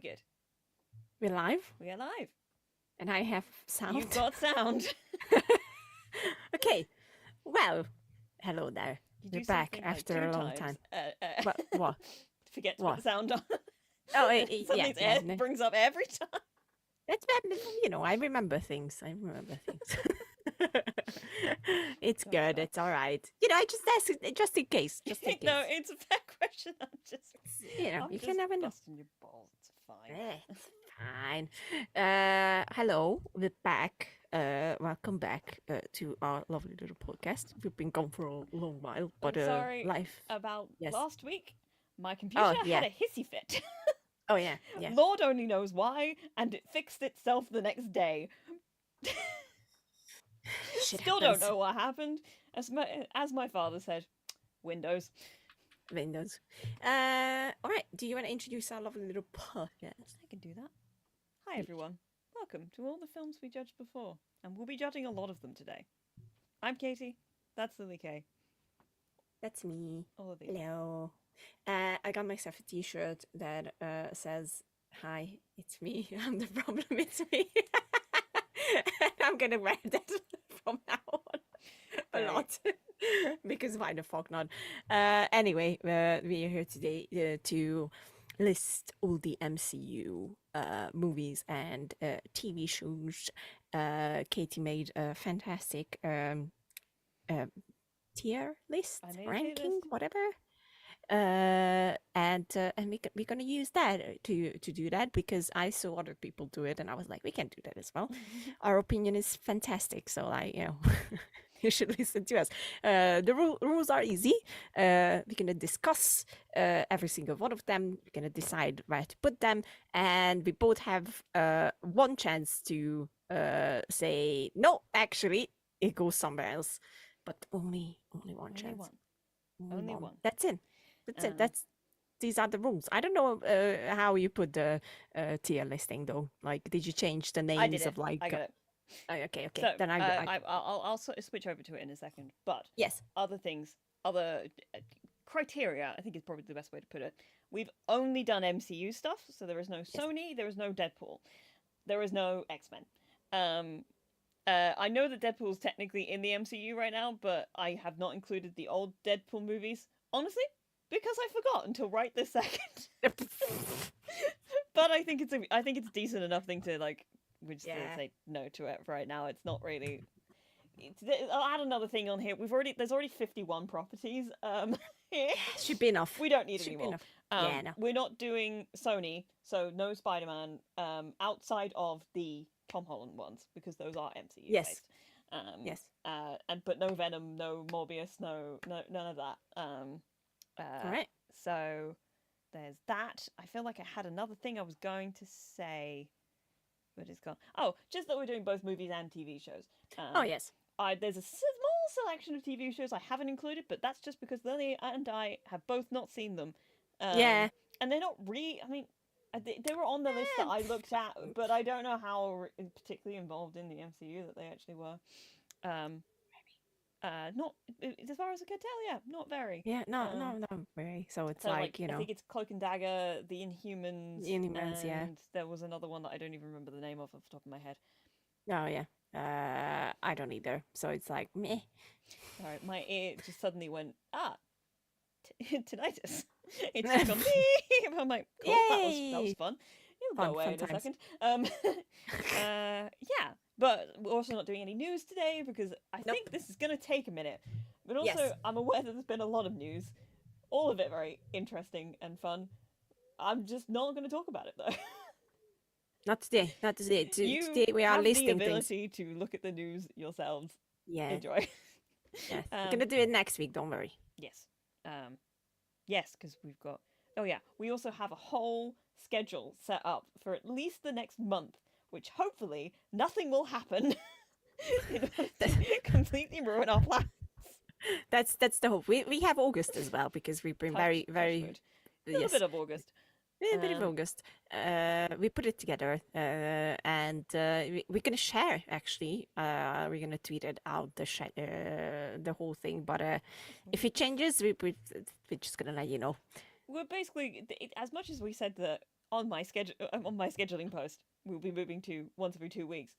we're good. We're live, We are live. and I have sound. You've got sound. Okay, well, hello there. You We're do back something like after 2 a long times. time. What? Forget to put What? the sound on. Oh, Something's no. brings up every time. That's I remember things. I remember things. It's God, good. God. It's all right. I just asked it just in case. Just in case. No, it's a fair question. I'm You just can never know. busting your balls. It's fine. It's fine. Hello, we're back. Welcome back to our lovely little podcast. We've been gone for a long while, but I'm sorry life. about Yes. last week. My computer yeah. had a hissy fit. Oh yeah. Lord only knows why, and it fixed itself the next day. Shit Still happens. don't know what happened. As my father said, Windows. Windows. All right. Do you want to introduce our lovely little podcast? I can do that. Hi everyone. Welcome to all the films we judged before, and we'll be judging a lot of them today. I'm Katie. That's Lily Kay. That's me. All of these. Hello. I got myself a T-shirt that says, "Hi, it's me. I'm the problem. It's me." I'm gonna wear that from now on a lot because why the fuck not? Anyway, we are here today to list all the MCU movies and TV shows. Katie made a fantastic tier list, ranking, whatever. And we're gonna use that to do that because I saw other people do it and I was like, we can do that as well. Our opinion is fantastic, so you should listen to us. The rules are easy. We're gonna discuss every single one of them. We're gonna decide where to put them, and we both have one chance to say no. Actually, it goes somewhere else, but only one chance. Only one. That's it. These are the rules. I don't know how you put the tier listing though. Like, did you change the names I did it. of like? I got it. Okay. So, then I'll sort of switch over to it in a second. But yes, other things, other criteria, I think is probably the best way to put it. We've only done MCU stuff, so there is no Sony, there is no Deadpool, there is no X-Men. I know that Deadpool's technically in the MCU right now, but I have not included the old Deadpool movies. Honestly, because I forgot until right this second. But I think it's decent enough thing to we just say no to it right now. It's not really. I'll add another thing on here. There's already 51 properties. Should be enough. We don't need any more. No. We're not doing Sony, so no Spider-Man. Outside of the Tom Holland ones because those are MCU based. Yes. But no Venom, no Morbius, no none of that. All right. So there's that. I feel like I had another thing I was going to say, but it's gone. Oh, just that we're doing both movies and TV shows. Oh yes. There's a small selection of TV shows I haven't included, but that's just because Lily and I have both not seen them. And they're not I mean, they were on the list that I looked at, but I don't know how particularly involved in the MCU that they actually were. Not as far as I can tell. Yeah, not very. Yeah, not very. So it's I think it's Cloak and Dagger, the Inhumans. Inhumans, and there was another one that I don't even remember the name of off the top of my head. Oh yeah. I don't either. So it's like meh. All right, my ear just suddenly went tinnitus. It's just gone beep. I'm like, cool, that was fun. It'll go away in a second. Yeah, but we're also not doing any news today because I think this is going to take a minute. But also, I'm aware that there's been a lot of news, all of it very interesting and fun. I'm just not going to talk about it though. Not today. Today we are have listing the ability things. to look at the news yourselves. Yeah. Enjoy. Yes. We're gonna do it next week. Don't worry. Yes. Yes, because we've got. Oh yeah, we also have a whole schedule set up for at least the next month, which hopefully nothing will happen in order to completely ruin our plans. That's the hope. We have August as well because we've been very a little bit of August. A bit of August. We put it together, and we're gonna share. Actually, we're gonna tweet it out the whole thing. But if it changes, we're just gonna let you know. We're basically, as much as we said that on my scheduling post, we'll be moving to once every 2 weeks.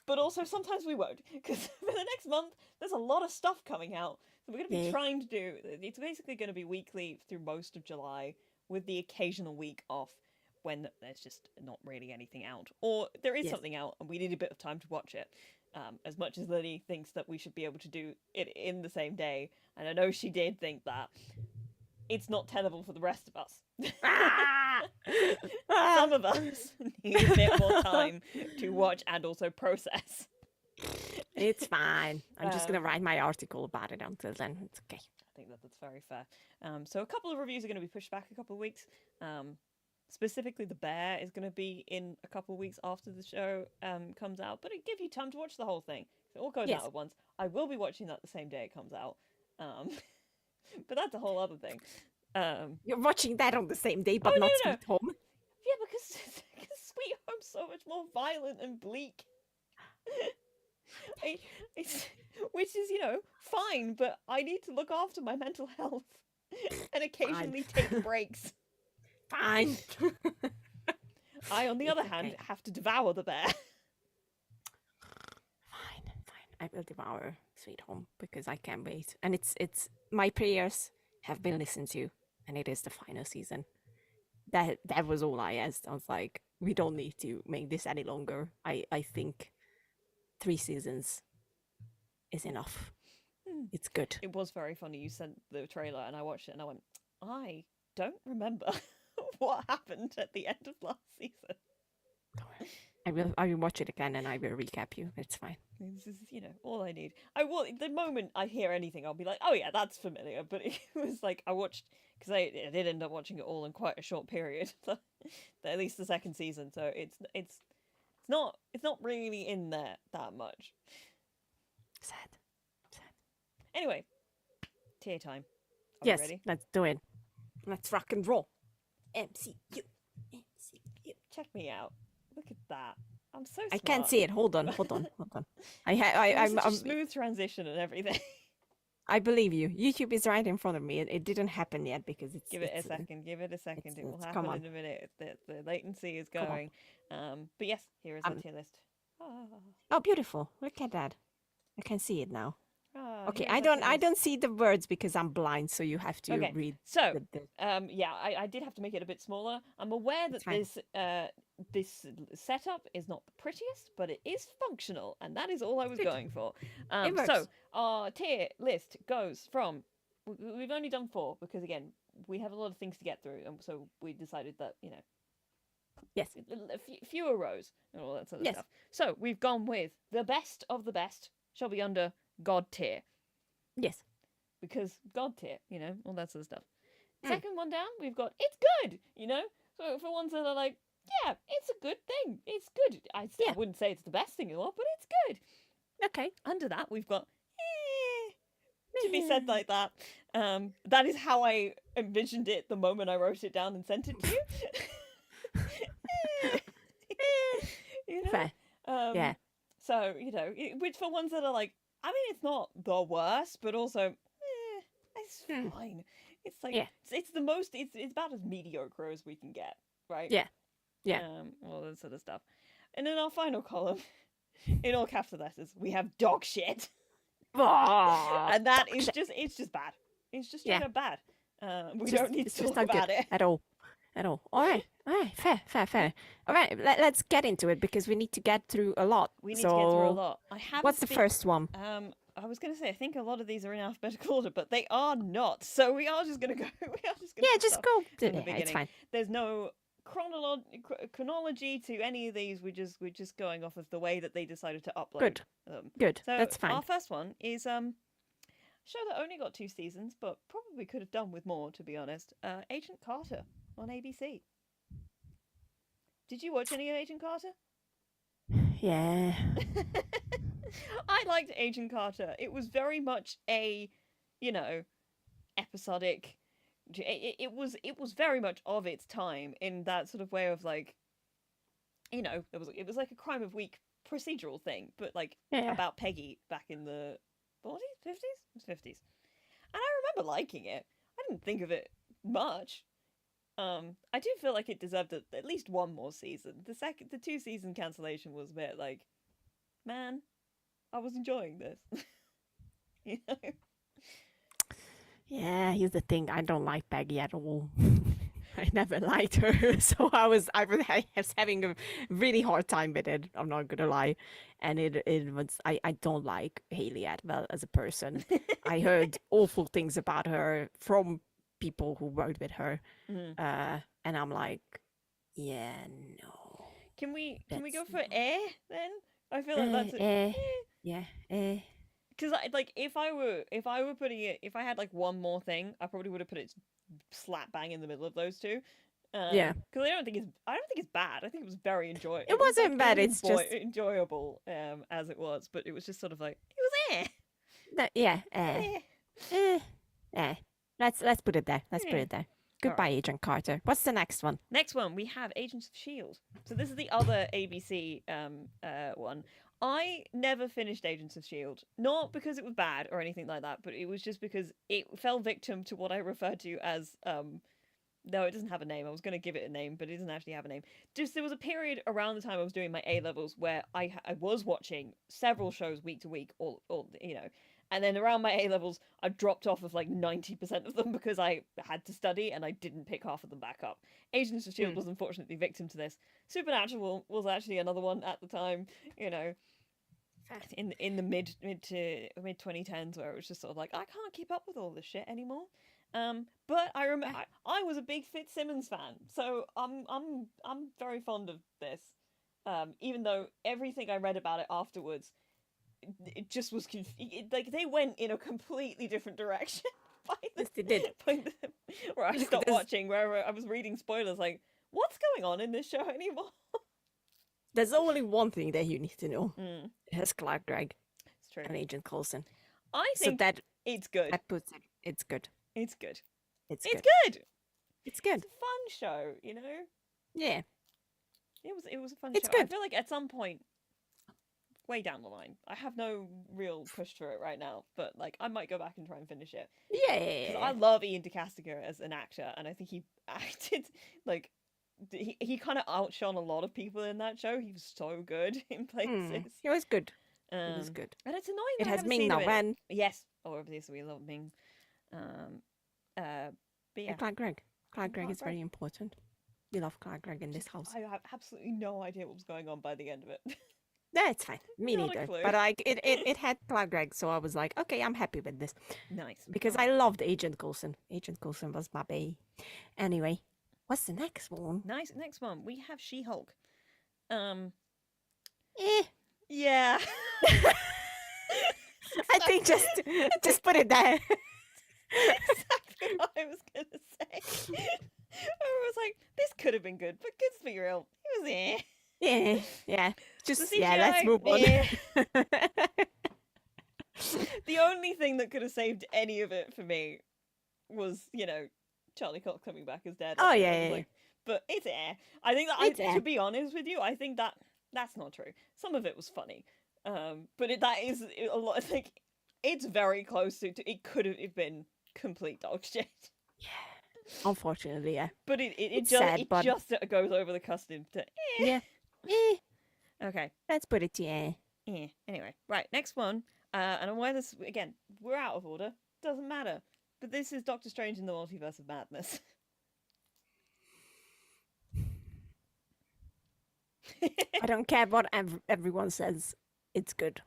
But also sometimes we won't, because for the next month there's a lot of stuff coming out. So we're going to be trying to do. It's basically going to be weekly through most of July, with the occasional week off when there's just not really anything out, or there is something out and we need a bit of time to watch it. As much as Lily thinks that we should be able to do it in the same day, and I know she did think that, it's not tenable for the rest of us. Some of us need a bit more time to watch and also process. It's fine. I'm just gonna write my article about it until then. It's okay. I think that's very fair. So a couple of reviews are going to be pushed back a couple of weeks. Specifically, The Bear is going to be in a couple of weeks after the show comes out, but it gives you time to watch the whole thing. It all goes out at once. I will be watching that the same day it comes out. But that's a whole other thing. You're watching that on the same day, but not Sweet Home. Yeah, because Sweet Home's so much more violent and bleak. Which is, fine, but I need to look after my mental health and occasionally take breaks. Fine. I, on the other hand, have to devour the bear. Fine. I will devour Sweet Home because I can't wait. And it's my prayers have been listened to, and it is the final season. That was all I asked. I was like, we don't need to make this any longer. I think 3 seasons is enough. It's good. It was very funny. You sent the trailer and I watched it and I went, I don't remember what happened at the end of last season. I will watch it again and I will recap you. It's fine. This is, all I need. The moment I hear anything, I'll be like, oh yeah, that's familiar. But it was like, I watched, because I did end up watching it all in quite a short period, at least the second season. So it's not really in there that much. Sad. Anyway, tier time. Are yes, we ready? Let's do it. Let's rock and roll. MCU. Check me out. Look at that. I'm so smart. I can't see it. Hold on. I'm smooth transition and everything. I believe you. YouTube is right in front of me. It didn't happen yet because it's. Give it a second. It will happen in a minute. The latency is going. But yes, here is the tier list. Oh, beautiful! Look at that. I can see it now. Okay, I I don't see the words because I'm blind, so you have to read. So, I did have to make it a bit smaller. I'm aware that this setup is not the prettiest, but it is functional, and that is all I was going for. So, our tier list goes from, we've only done 4, because again, we have a lot of things to get through, and so we decided that, yes, fewer rows and all that sort of stuff. So, we've gone with the best of the best shall be under God tier. Yes. Because God tier, all that sort of stuff. Second one down, we've got it's good, So for ones that are like, yeah, it's a good thing. It's good. I wouldn't say it's the best thing in the world, but it's good. Okay. Under that, we've got to be said like that. That is how I envisioned it the moment I wrote it down and sent it to you. Fair. Yeah. So, which for ones that are like, I mean, it's not the worst, but also, it's fine. It's like, it's the most, it's about as mediocre as we can get, right? Yeah. All that sort of stuff. And in our final column, in all capital letters, we have dog shit. And that is it's just bad. It's just bad. We don't need to talk about it. At all. All right. Fair. All right, let's get into it because we need to get through a lot. We need to get through a lot. What's the first one? I was going to say, I think a lot of these are in alphabetical order, but they are not. So we are just going to go. Just go. From the beginning. It's fine. There's no chronology to any of these. We're just going off of the way that they decided to upload them. Good. So that's fine. Our first one is a show that only got 2 seasons, but probably could have done with more, to be honest. Agent Carter on ABC. Did you watch any of Agent Carter? Yeah. I liked Agent Carter. It was very much a, episodic. It was very much of its time in that sort of way of like, it was like a crime of week procedural thing, but like about Peggy back in the 40s, 50s? It was 50s. And I remember liking it. I didn't think of it much. I do feel like it deserved at least one more season. The 2-season cancellation was a bit like, man, I was enjoying this. You know? Yeah, here's the thing. I don't like Peggy at all. I never liked her, so I was having a really hard time with it. I'm not gonna lie, and it was I don't like Haley Atwell as a person. I heard awful things about her from people who worked with her, Mhm. and I'm like, yeah, no, Can we that's go for not. air then? I feel like that's it. Yeah, eh. Because like if I were putting it, if I had like one more thing, I probably would have put it slap bang in the middle of those two. Yeah, Because I don't think it's bad. I think it was very enjoy. it wasn't bad. It's just Enjoyable as it was, but it was just sort of like it was that. Yeah, eh. eh. Eh. Let's put it there. Let's put Eh. it there. All Goodbye, right. Agent Carter. What's the next one? Next one we have Agents of Shield. So this is the other ABC one. I never finished Agents of Shield, not because it was bad or anything like that, but it was just because it fell victim to what I refer to as no, it doesn't have a name. I was going to give it a name, but it doesn't actually have a name. Just there was a period around the time I was doing my A levels where I was watching several shows week to week, all you know, and then around my A levels I dropped off of like 90% of them because I had to study and I didn't pick half of them back up. Agents of Shield Hmm. was unfortunately victim to this. Supernatural was actually another one at the time, you know, in the mid 2010s where it was just sort of like I can't keep up with all this shit anymore. But I remember I was a big Fitzsimmons fan, so I'm very fond of this. Even though everything I read about it afterwards, it just was like they went in a completely different direction by Yes, they did. where I stopped There's, watching, where I was reading spoilers, like what's going on in this show anymore? there's only one thing that you need to know. Mm, It has Clark Gregg it's true. and Agent Coulson. I So think that it's good. that puts it. It's good. It's good. It's It's good. good. It's It's good. a fun show, you know. Yeah, It was a fun it's show. I good. feel like at some point, way down the line, I have no real push for it right now, but like I might go back and try and finish it because I Yeah. love Ian DeCastiga as an actor, and I think he acted like he kind of outshone a lot of people in that show. He was so good in places. It was good. It was good. And it's annoying It that I has haven't Ming seen Na him in it. Wen Yes, oh obviously we love Ming. Um, but yeah, and Clark Gregg. Clark Gregg Clark is Gregg. very important. We love Clark Gregg in this house. I have absolutely no idea what was going on by the end of it. Yeah, it's fine. Me Not a neither. clue. But like it had Clark Gregg, so I was like, okay, I'm happy with this. Nice. Because I loved Agent Coulson. Agent Coulson was my bae. Anyway, what's the next one? Nice. Next one, we have She-Hulk. Eh. Yeah. I think just put it there. Exactly what I was gonna say. I was like, this could have been good, but let's be real, it was Yeah. Just The yeah, let's CGI, move on. The only thing that could have saved any of it for me was, you know, Charlie Cox coming back as Daredevil. Oh I yeah, was yeah, yeah. like, but it's I think that It's air. to be honest with you, I think that that's not true. Some of it was funny, but that is a lot. Like, it's very close to it could have been complete dog shit. Unfortunately, yeah. But it It's just sad, but just goes over the cusp to yeah. Eh, Okay. let's put it yeah. Anyway, right, next one. And I'm aware this again, we're out of order. Doesn't matter. But this is Doctor Strange in the Multiverse of Madness. I don't care what everyone says. It's good.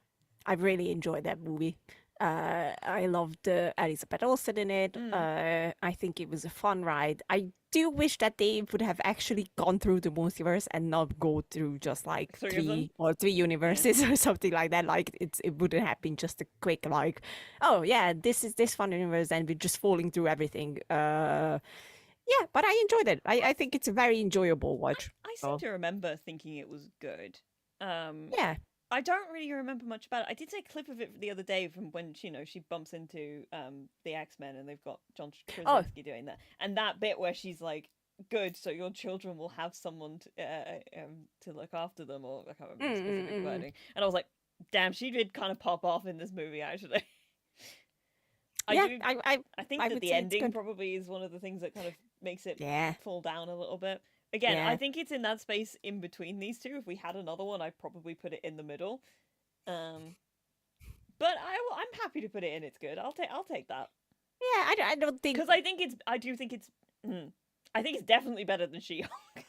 I really enjoyed that movie. I loved Elizabeth Olsen in it. I think it was a fun ride. I do wish that they would have actually gone through the multiverse and not go through just like Three of them? three universes or something like that. Like it wouldn't have been just a quick like, oh yeah, this is this fun universe and we're just falling through everything. Yeah, but I enjoyed it. I think it's a very enjoyable watch. I seem to remember thinking it was good. Yeah. I don't really remember much about it. I did see a clip of it the other day from when she bumps into the X-Men and they've got John Krasinski doing that, and that bit where she's like, "Good, so your children will have someone to look after them," or I can't remember the specific wording. And I was like, "Damn, she did kind of pop off in this movie, actually." I think I that would the say it's ending good. probably is one of the things that kind of makes it Yeah. fall down a little bit. Again, I Yeah. think it's in that space in between these two. If we had another one, I'd probably put it in the middle. Um, but I'm happy to put it in. It's good. I'll take that Yeah. I don't think. because I do think it's I think it's definitely better than She-Hulk.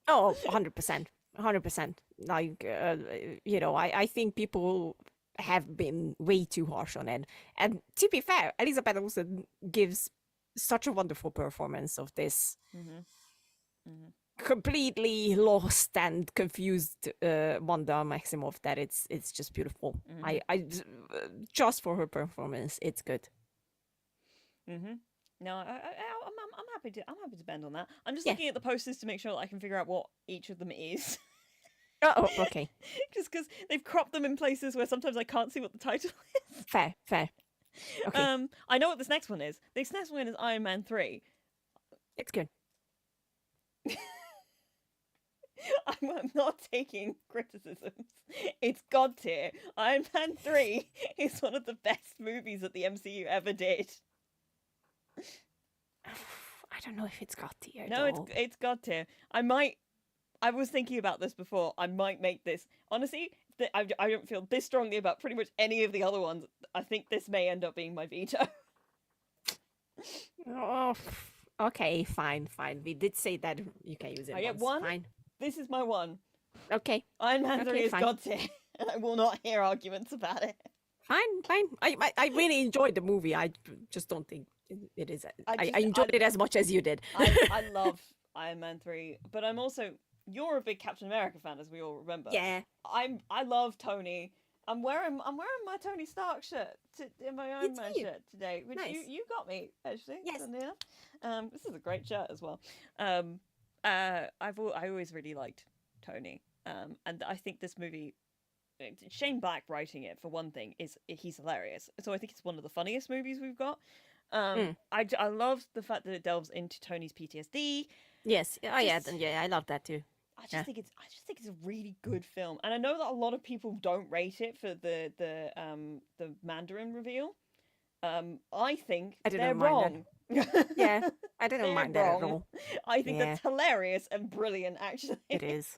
Oh, 100%. 100%. Like, I think people have been way too harsh on it. And to be fair, Elizabeth Olsen gives such a wonderful performance of this completely lost and confused Wanda Maximoff that it's just beautiful. Just for her performance, it's good. No, I'm happy to bend on that. I'm just Yeah. looking at the posters to make sure that I can figure out what each of them is. Oh, okay. Just because they've cropped them in places where sometimes I can't see what the title is. Fair. Okay. I know what this next one is. This next one is Iron Man 3. It's good. I'm not taking criticisms. It's God tier. Iron Man 3 is one of the best movies that the MCU ever did. I don't know if it's got tier. No, it's God tier. I was thinking about this before. I might make this. Honestly, I don't feel this strongly about pretty much any of the other ones. I think this may end up being my veto. Oh, okay, fine. We did say that you can use it. I get once. one. Fine. This is my one. Okay. Iron Man 3 is fine. God tier, and I will not hear arguments about it. Fine. I really enjoyed the movie. I just don't think it is. I enjoyed it as much as you did. I love Iron Man 3, but I'm also... You're a big Captain America fan, as we all remember. Yeah. I love Tony. I'm wearing my Tony Stark shirt in my Iron Man shirt today, which Nice. you got me actually. Yes. This is a great shirt as well. I always really liked Tony. And I think this movie, Shane Black writing it for one thing he's hilarious. So I think it's one of the funniest movies we've got. I love the fact that it delves into Tony's PTSD. Yes. Oh yeah. I love that too. I just think it's a really good film, and I know that a lot of people don't rate it for the Mandarin reveal. I think they're wrong. Yeah, I didn't mind that at all. I think that's hilarious and brilliant, actually. It is.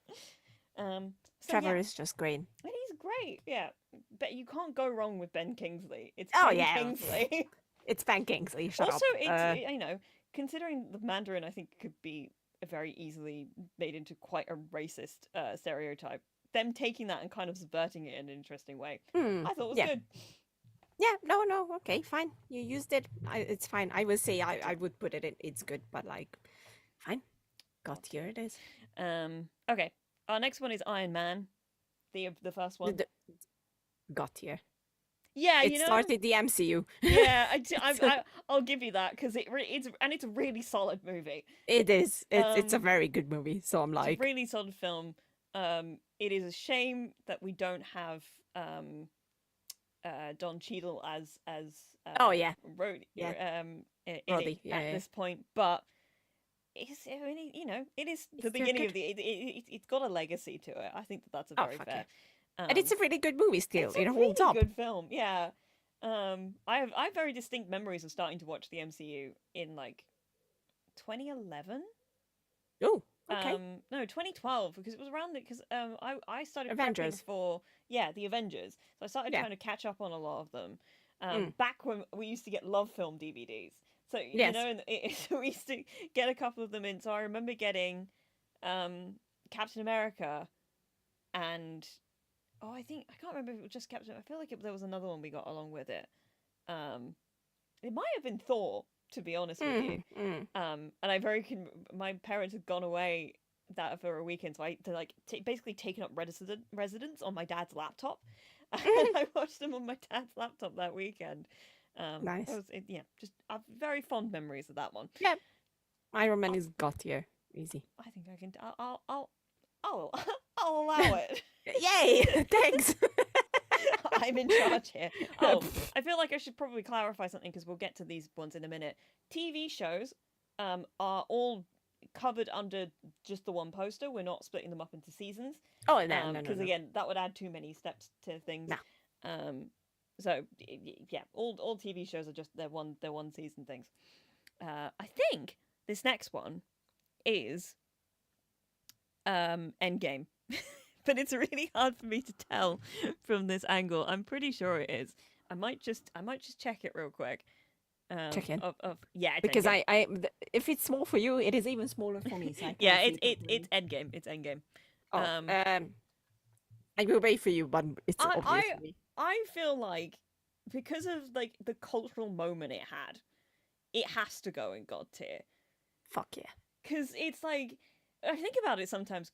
Trevor is just great. He's great, yeah. But you can't go wrong with Ben Kingsley. It's Kingsley. It's Ben Kingsley. Shut also, up. it's considering the Mandarin, I think could be very easily made into quite a racist stereotype. Them taking that and kind of subverting it in an interesting way, I thought was good. Yeah, no, okay, fine. You used it. It's fine. I would say I would put it in. It's good, but like, fine. Here it is. Okay. Our next one is Iron Man, the first one. Here. Yeah, it started the MCU. Yeah, I'll give you that because it's a really solid movie. It is. It's a very good movie. So I'm like, it's a really solid film. It is a shame that we don't have Don Cheadle as Roddy at this point, but it is the beginning of it's got a legacy to it. I think that's a very fair. Yeah. And it's a really good movie still. It holds up. Good film, yeah. I have very distinct memories of starting to watch the MCU in like 2011. Oh, okay. No, 2012 because it was around it because I started Avengers for the Avengers. So I started trying to catch up on a lot of them. Back when we used to get Love Film DVDs. So so we used to get a couple of them in. So I remember getting Captain America and I can't remember if it was just Captain. I feel like there was another one we got along with it. It might have been Thor, to be honest with you. And my parents had gone away for a weekend, so I basically taken up residence on my dad's laptop, and I watched them on my dad's laptop that weekend. Nice. Just very fond memories of that one. Yeah, Iron Man is here. Easy. I think I can. I'll allow it. Yay! Thanks. I'm in charge here. Oh, I feel like I should probably clarify something because we'll get to these ones in a minute. TV shows are all covered under just the one poster. We're not splitting them up into seasons. Oh, no. Because again, that would add too many steps to things. No. So yeah, all TV shows are just they're one season things. I think this next one is Endgame. But it's really hard for me to tell from this angle. I'm pretty sure it is. I might just check it real quick. Check in. Yeah, it's Because Endgame. if it's small for you, it is even smaller for me. So I Yeah, can't see it's Endgame. It's Endgame. Oh, I will wait for you, but it's obvious for me. I feel like because of like the cultural moment it has to go in God tier. Fuck yeah. Because it's like, I think about it sometimes.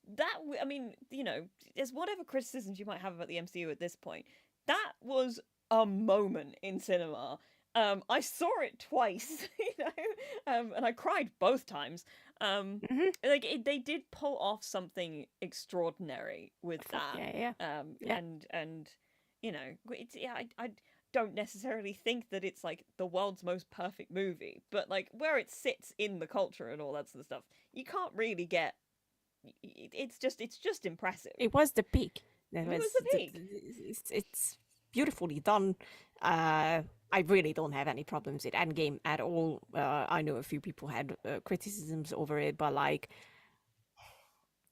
I mean, you know, there's whatever criticisms you might have about the MCU at this point. That was a moment in cinema. I saw it twice, you know, and I cried both times. They did pull off something extraordinary with that. Yeah. And you know, I don't necessarily think that it's like the world's most perfect movie, but like where it sits in the culture and all that sort of stuff, you can't really get. It's just impressive. It was the peak. It was the peak. It's beautifully done. I really don't have any problems with Endgame at all. I know a few people had criticisms over it, but like,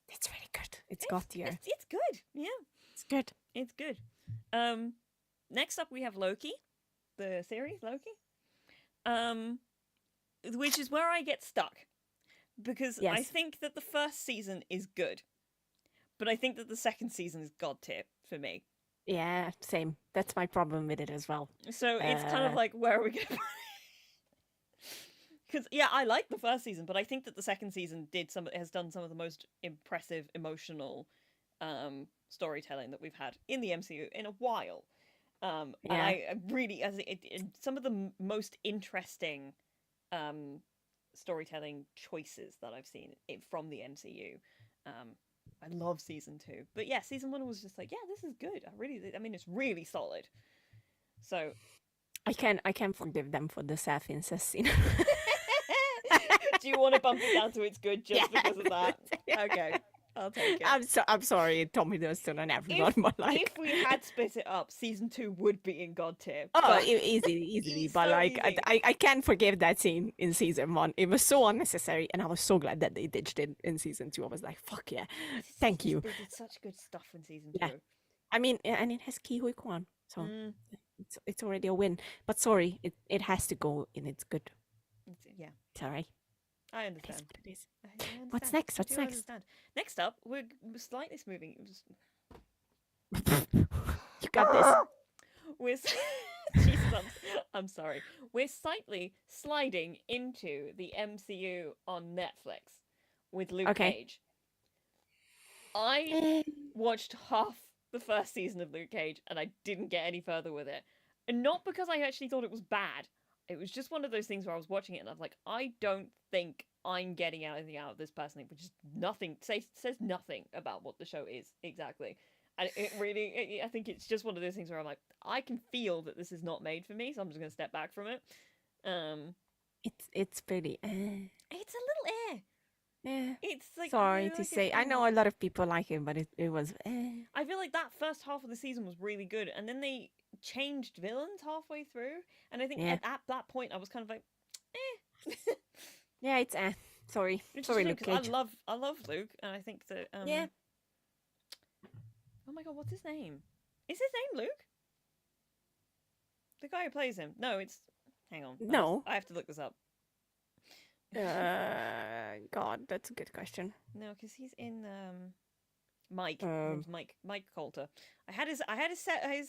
it's really good. It's got tier. It's good. Yeah, it's good. It's good. Next up we have Loki, the series Loki, which is where I get stuck because I think that the first season is good, but I think that the second season is God tier for me. Yeah, same. That's my problem with it as well. So it's kind of like, where are we going to put it? Because, yeah, I like the first season, but I think that the second season has done some of the most impressive, emotional storytelling that we've had in the MCU in a while. And I really, some of the most interesting storytelling choices that I've seen from the MCU. I love season 2, but yeah, season 1 was just like, yeah, this is good. I mean, it's really solid. So, I can forgive them for the Seth incest scene. Do you want to bump it down to it's good just because of that? Okay, I'll take it. I'm sorry, Tommy Thurston and everyone, but like, if we had split it up, season 2 would be in God tier. Oh, easily. But like, easy. I can't forgive that scene in season 1. It was so unnecessary, and I was so glad that they ditched it in season 2. I was like, fuck yeah, thank you. They did such good stuff in season 2. I mean, and it has Ki Hui Kwan, so it's already a win. But sorry, it has to go in. It's good. Sorry. I understand. It is. What's next? What's next? Understand. Next up, we're slightly moving. You got this. Jesus, I'm sorry. We're slightly sliding into the MCU on Netflix with Luke Cage. I watched half the first season of Luke Cage and I didn't get any further with it. And not because I actually thought it was bad. It was just one of those things where I was watching it and I was like, I don't think I'm getting anything out of this person, which is nothing, says nothing about what the show is exactly. And it really, I think it's just one of those things where I'm like, I can feel that this is not made for me, so I'm just going to step back from it. It's pretty. It's a little Yeah. It's like, sorry to say. I know a lot of people like it, but it was. I feel like that first half of the season was really good, and then they changed villains halfway through, and I think at that point I was kind of like, Yeah, it's sorry, Luke Cage. I love Luke, and I think that yeah. Oh my god, what's his name? Is his name Luke? The guy who plays him? No, it's. Hang on. No, I have to look this up. God, that's a good question. No, because he's in Mike. Mike Coulter. I had his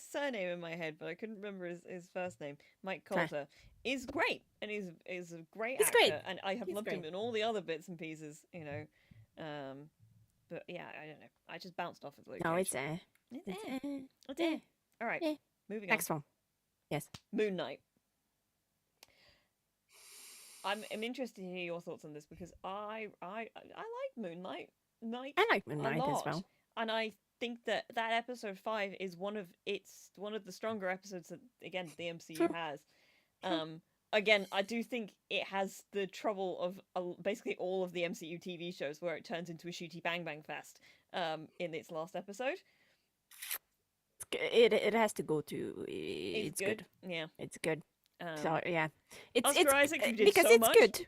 surname in my head, but I couldn't remember his first name. Mike Coulter is great, and is a great actor, great. And I have loved him in all the other bits and pieces, you know. But yeah, I don't know. I just bounced off of Luke. No, Cage. It's All right, moving Next on. one. Yes. Moon Knight. I'm interested to hear your thoughts on this because I like Moon Knight. I like Moon Knight as well, and I think that episode 5 is one of the stronger episodes that again the MCU has. Again, I do think it has the trouble of basically all of the MCU TV shows where it turns into a shooty bang bang fest in its last episode. It has to go to. It's good. Yeah, it's good. So yeah, it's Oscar Isaac, you did because so it's much. good.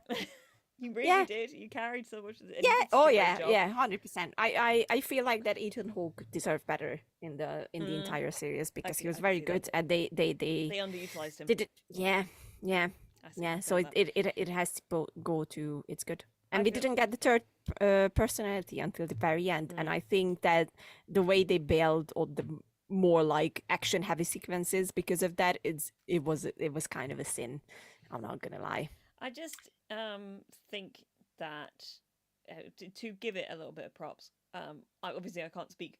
You really Yeah. did. You carried so much, and you Yeah. did such Oh a great yeah. job. Yeah. 100%. I feel like that Ethan Hawke deserved better in the Mm, entire series because he was I can very see that. good, and they They underutilized him. did it. Yeah. Yeah. I Yeah. So feel that. it has to go to it's good. I And we feel. didn't get the third personality until the very end. And Mm, I think that the way they build all the more like action heavy sequences because of that, it was kind of a sin. I'm not gonna lie. I just think that to give it a little bit of props. Obviously I can't speak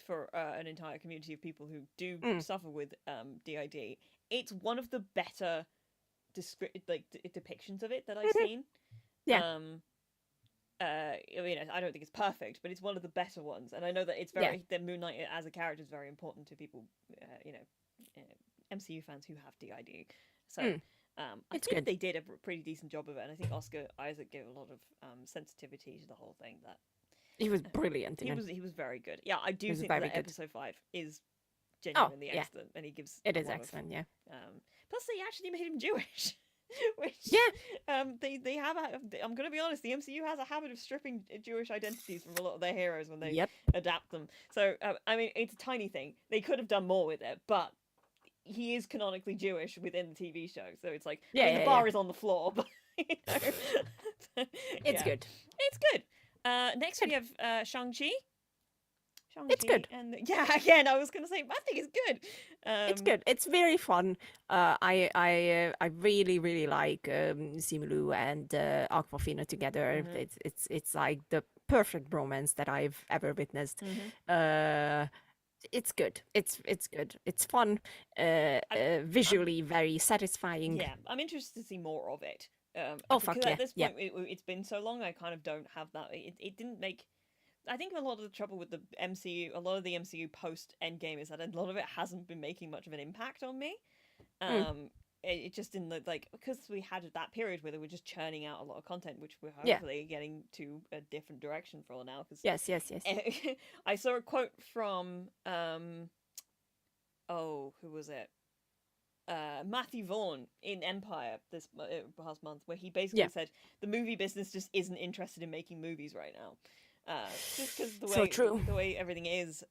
for an entire community of people who do Mm, suffer with DID. It's one of the better depictions of it that I've mhm, seen. yeah, Um, I mean, I don't think it's perfect, but it's one of the better ones. And I know that it's yeah, very that Moon Knight as a character is very important to people, MCU fans who have DID. So mm, I it's think good. they did a pretty decent job of it, and I think Oscar Isaac gave a lot of sensitivity to the whole thing. That He was brilliant in it. he was very good. Yeah, I He do was think very that good. episode 5 is Oh, genuinely yeah, excellent, and he gives it a is lot of. excellent. Yeah, Plus, they actually made him Jewish, which yeah, they have. I'm gonna be honest, the MCU has a habit of stripping Jewish identities from a lot of their heroes when they yep, adapt them. So I mean, it's a tiny thing. They could have done more with it, but he is canonically Jewish within the TV show. So it's like, I yeah, mean, the yeah, yeah. bar is on the floor, but It's yeah, good. it's good. Next we Good. have Shang-Chi. It's Shang-Chi, good. and yeah, again, I was gonna say, I think it's good. It's good. It's very fun. I really really like Simu and Aquafina together. Mhm, It's like the perfect romance that I've ever witnessed. mhm. Uh, it's good. It's good. It's fun. I'm Visually very satisfying. Yeah, I'm interested to see more of it. Oh Because fuck at yeah, this yeah. point it's been so long, I kind of don't have that. It didn't make. I think a lot of the trouble with the MCU, a lot of the MCU post Endgame, is that a lot of it hasn't been making much of an impact on me. Mm, Um, it just didn't look like, because we had that period where they were just churning out a lot of content, which we're yeah. hopefully getting to a different direction for now. Because Yes. Yes. Yes. I saw a quote from who was it? Matthew Vaughn in Empire this past month, where he basically Yeah. said the movie business just isn't interested in making movies right now, just because So true. the way everything is.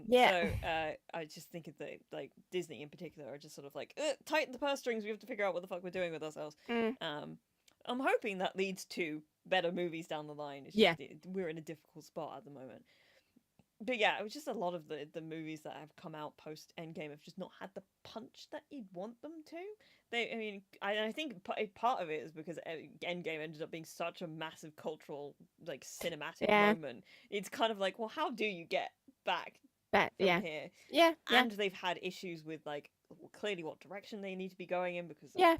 Yeah. So I just think that like Disney in particular are just sort of like, tighten the purse strings. We have to figure out what the fuck we're doing with ourselves. Mm, I'm hoping that leads to better movies down the line. It's yeah. just we're in a difficult spot at the moment. But yeah, it was just a lot of the movies that have come out post Endgame have just not had the punch that you'd want them to. I mean, I think part of it is because Endgame ended up being such a massive cultural, like, cinematic Yeah. moment. It's kind of like, well, how do you get back But from yeah. here? Yeah. Yeah. And they've had issues with, like, clearly what direction they need to be going in because of Yeah.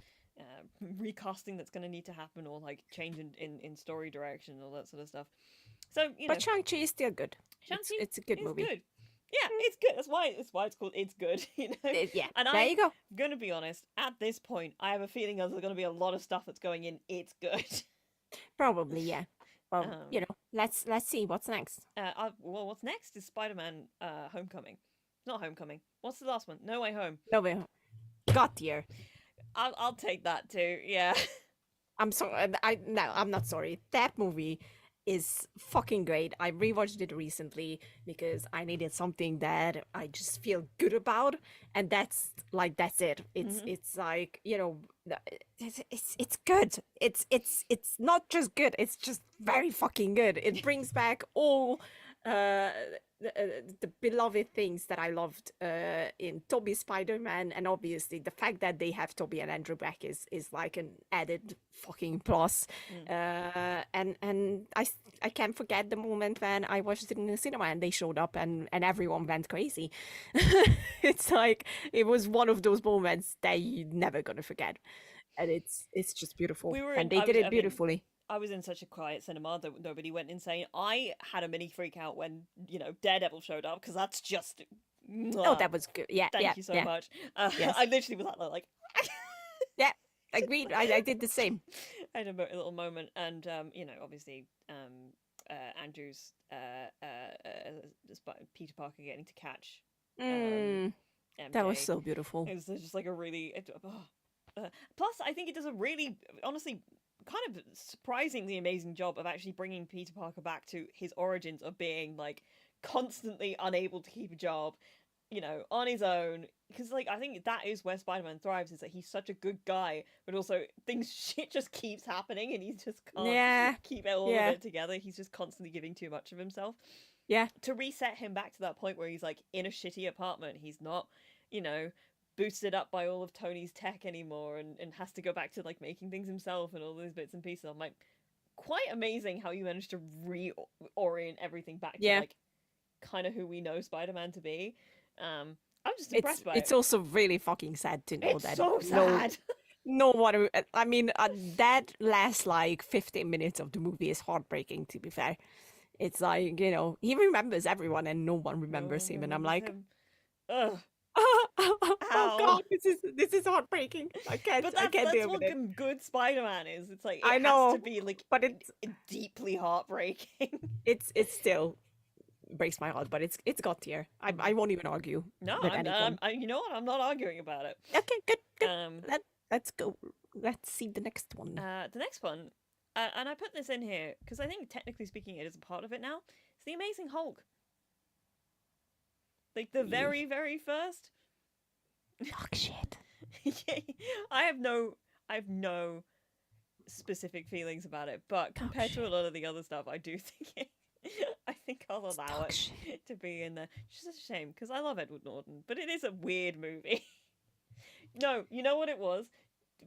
recasting that's going to need to happen, or like change in story direction and all that sort of stuff. So But Shang-Chi is still good. Shang-Chi It's a good is movie. good. Yeah, it's good. That's why it's called It's Good, Yeah. And There you go. gonna be honest, at this point, I have a feeling there's gonna be a lot of stuff that's going in It's Good. Probably, yeah. Well, Um, you know, let's see what's next. well, what's next is Spider-Man Homecoming. Not Homecoming. What's the last one? No Way Home. No way. Got here. I'll take that too. Yeah. I'm sorry. I'm not sorry. That movie is fucking great. I rewatched it recently because I needed something that I just feel good about, and that's it. Mhm. It's like, you know, it's good. It's not just good. It's just very fucking good. It brings back all uh the beloved things that I loved in Tobey Spider-Man, and obviously the fact that they have Tobey and Andrew back is like an added fucking plus. And I can't forget the moment when I watched it in the cinema and they showed up and everyone went crazy. It's like it was one of those moments that you're never gonna forget, and it's just beautiful, We were and in. they did it beautifully. I was in such a quiet cinema that nobody went insane. I had a mini freak out when Daredevil showed up, because that's just. Oh, that was good. Yeah, Thank yeah, you so yeah. much. Yes. I literally was like. Yeah, agreed. I did the same. I had a little moment, and obviously, Andrew's Peter Parker getting to catch Mm, that was MJ. so beautiful. It was just like a really. Plus, I think it does a really, honestly, kind of surprisingly amazing job of actually bringing Peter Parker back to his origins of being like constantly unable to keep a job, you know, on his own. Because like I think that is where Spider-Man thrives, is that he's such a good guy, but also things shit just keeps happening and he just can't Yeah. keep all of Yeah. it together. He's just constantly giving too much of himself. Yeah. To reset him back to that point where he's like in a shitty apartment, he's not, you know, boosted up by all of Tony's tech anymore, and has to go back to like making things himself and all those bits and pieces. I'm like, quite amazing how you managed to reorient everything back to Yeah. like kind of who we know Spider-Man to be. I'm just impressed by It's it. also really fucking sad to know It's that so sad. no one. I mean, that last like 15 minutes of the movie is heartbreaking. To be fair, it's like, you know, he remembers everyone and no one remembers him, and I'm like, him. Ugh. oh Ow. god, this is heartbreaking. But I can't that's deal what with it. good Spider-Man is. It's like it I has know, to be like but it's deeply heartbreaking. it's still breaks my heart, but it's got tier. I won't even argue No, with anyone. you know what? I'm not arguing about it. Okay, good. Um, Let's go. Let's see the next one. the next one, and I put this in here because I think technically speaking, it is a part of it now. It's the Amazing Hulk. Like the very, very first. Fuck shit. I have no specific feelings about it, but compared to a lot of the other stuff, I do think I think I'll allow it to be in there. It's just a shame because I love Edward Norton, but it is a weird movie. No, you know what it was?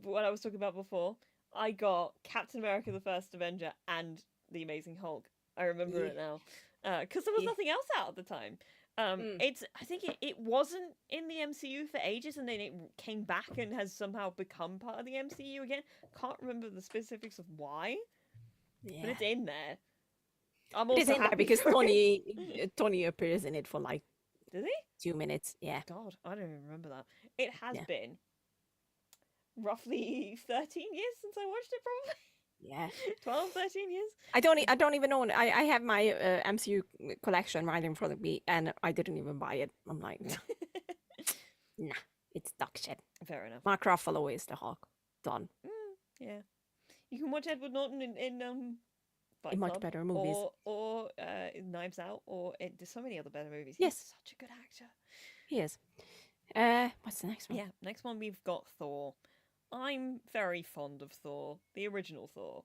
What I was talking about before? I got Captain America the First Avenger and The Amazing Hulk. I remember it now. Because there was nothing else out at the time. I think it wasn't in the MCU for ages, and then it came back and has somehow become part of the MCU again. Can't remember the specifics of why, but it's in there. I'm also in there happy because for Tony appears in it for like Does he? 2 minutes. Yeah. God, I don't even remember that. It has been roughly 13 years since I watched it, probably. Yeah. 12, 13 years. I don't even own it. I have my MCU collection right in front of me, and I didn't even buy it. I'm like, nah, it's duck shit. Fair enough. Mark Ruffalo is the Hawk. Done. Yeah. You can watch Edward Norton in Fight In much Club, better movies. or Knives Out, or there's so many other better movies. Yes. He's such a good actor. He is. What's the next one? Yeah, next one we've got Thor. I'm very fond of Thor, the original Thor.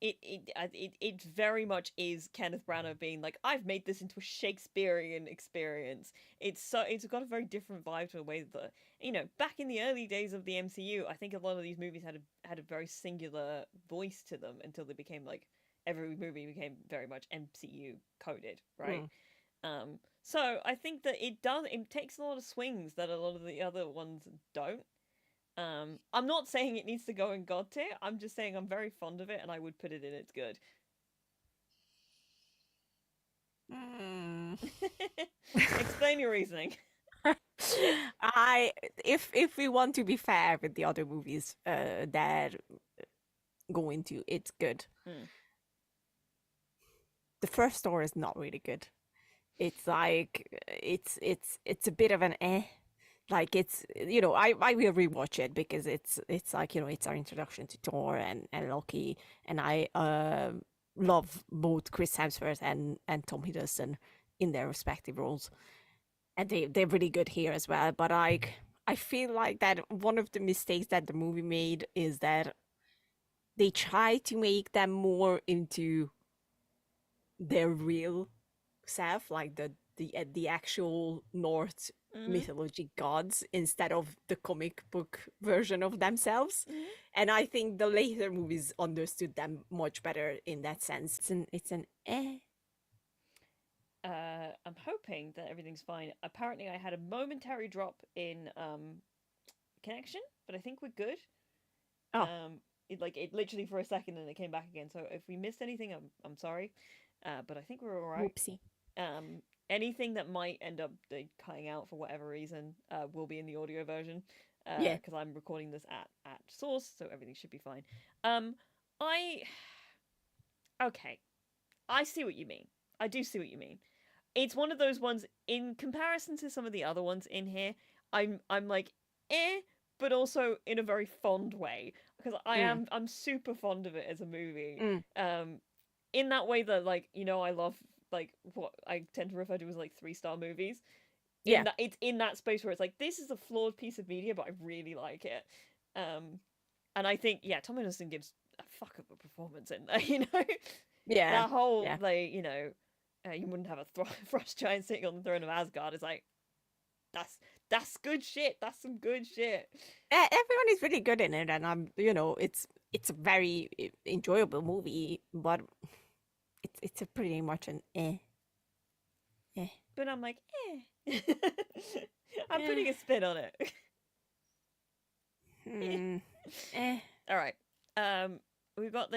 It very much is Kenneth Branagh being like, I've made this into a Shakespearean experience. It's got a very different vibe to the way that, you know, back in the early days of the MCU, I think a lot of these movies had a very singular voice to them until they became like, every movie became very much MCU coded, right? So I think that it takes a lot of swings that a lot of the other ones don't. I'm not saying it needs to go in God tier. I'm just saying I'm very fond of it, and I would put it in It's Good. Explain your reasoning. If we want to be fair with the other movies that go into It's Good, the first Thor is not really good. It's like it's a bit of an eh. Like it's, you know, I will rewatch it because it's like, you know, it's our introduction to Thor and Loki, and I love both Chris Hemsworth and Tom Hiddleston in their respective roles, and they're really good here as well. But I feel like that one of the mistakes that the movie made is that they try to make them more into their real self, like the actual North mythology gods, instead of the comic book version of themselves. And I think the later movies understood them much better in that sense. It's an eh. I'm hoping that everything's fine. Apparently I had a momentary drop in connection, but I think we're good. It literally for a second and it came back again. So if we missed anything, I'm sorry. But I think we're all right. Whoopsie. Anything that might end up cutting out for whatever reason will be in the audio version. Because I'm recording this at source, so everything should be fine. Okay. I see what you mean. I do see what you mean. It's one of those ones, in comparison to some of the other ones in here, I'm like, eh, but also in a very fond way, because Mm. I'm super fond of it as a movie. Mm. In that way that, like, I love, like, what I tend to refer to as like 3-star movies. In Yeah. that it's in that space where it's like, this is a flawed piece of media, but I really like it. And I think, yeah, Tom Hiddleston gives a fuck of a performance in there. Yeah. That whole, Yeah. like, you wouldn't have a frost giant sitting on the throne of Asgard. It's like, that's good shit. That's some good shit. Everyone is really good in it, and it's a very enjoyable movie, but it's a pretty much an eh. But I'm like, eh. I'm Eh. putting a spin on it. Eh. All right. We've got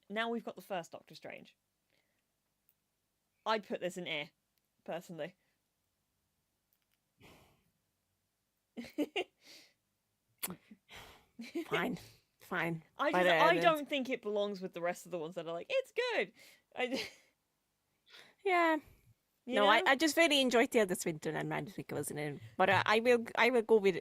now we've got the first Doctor Strange. I'd put this in air, personally. Fine. I don't think it belongs with the rest of the ones that are like, it's good. Yeah. You No, know? I just really enjoyed Tilda Swinton and Mads Mikkelsen in it. But I will go with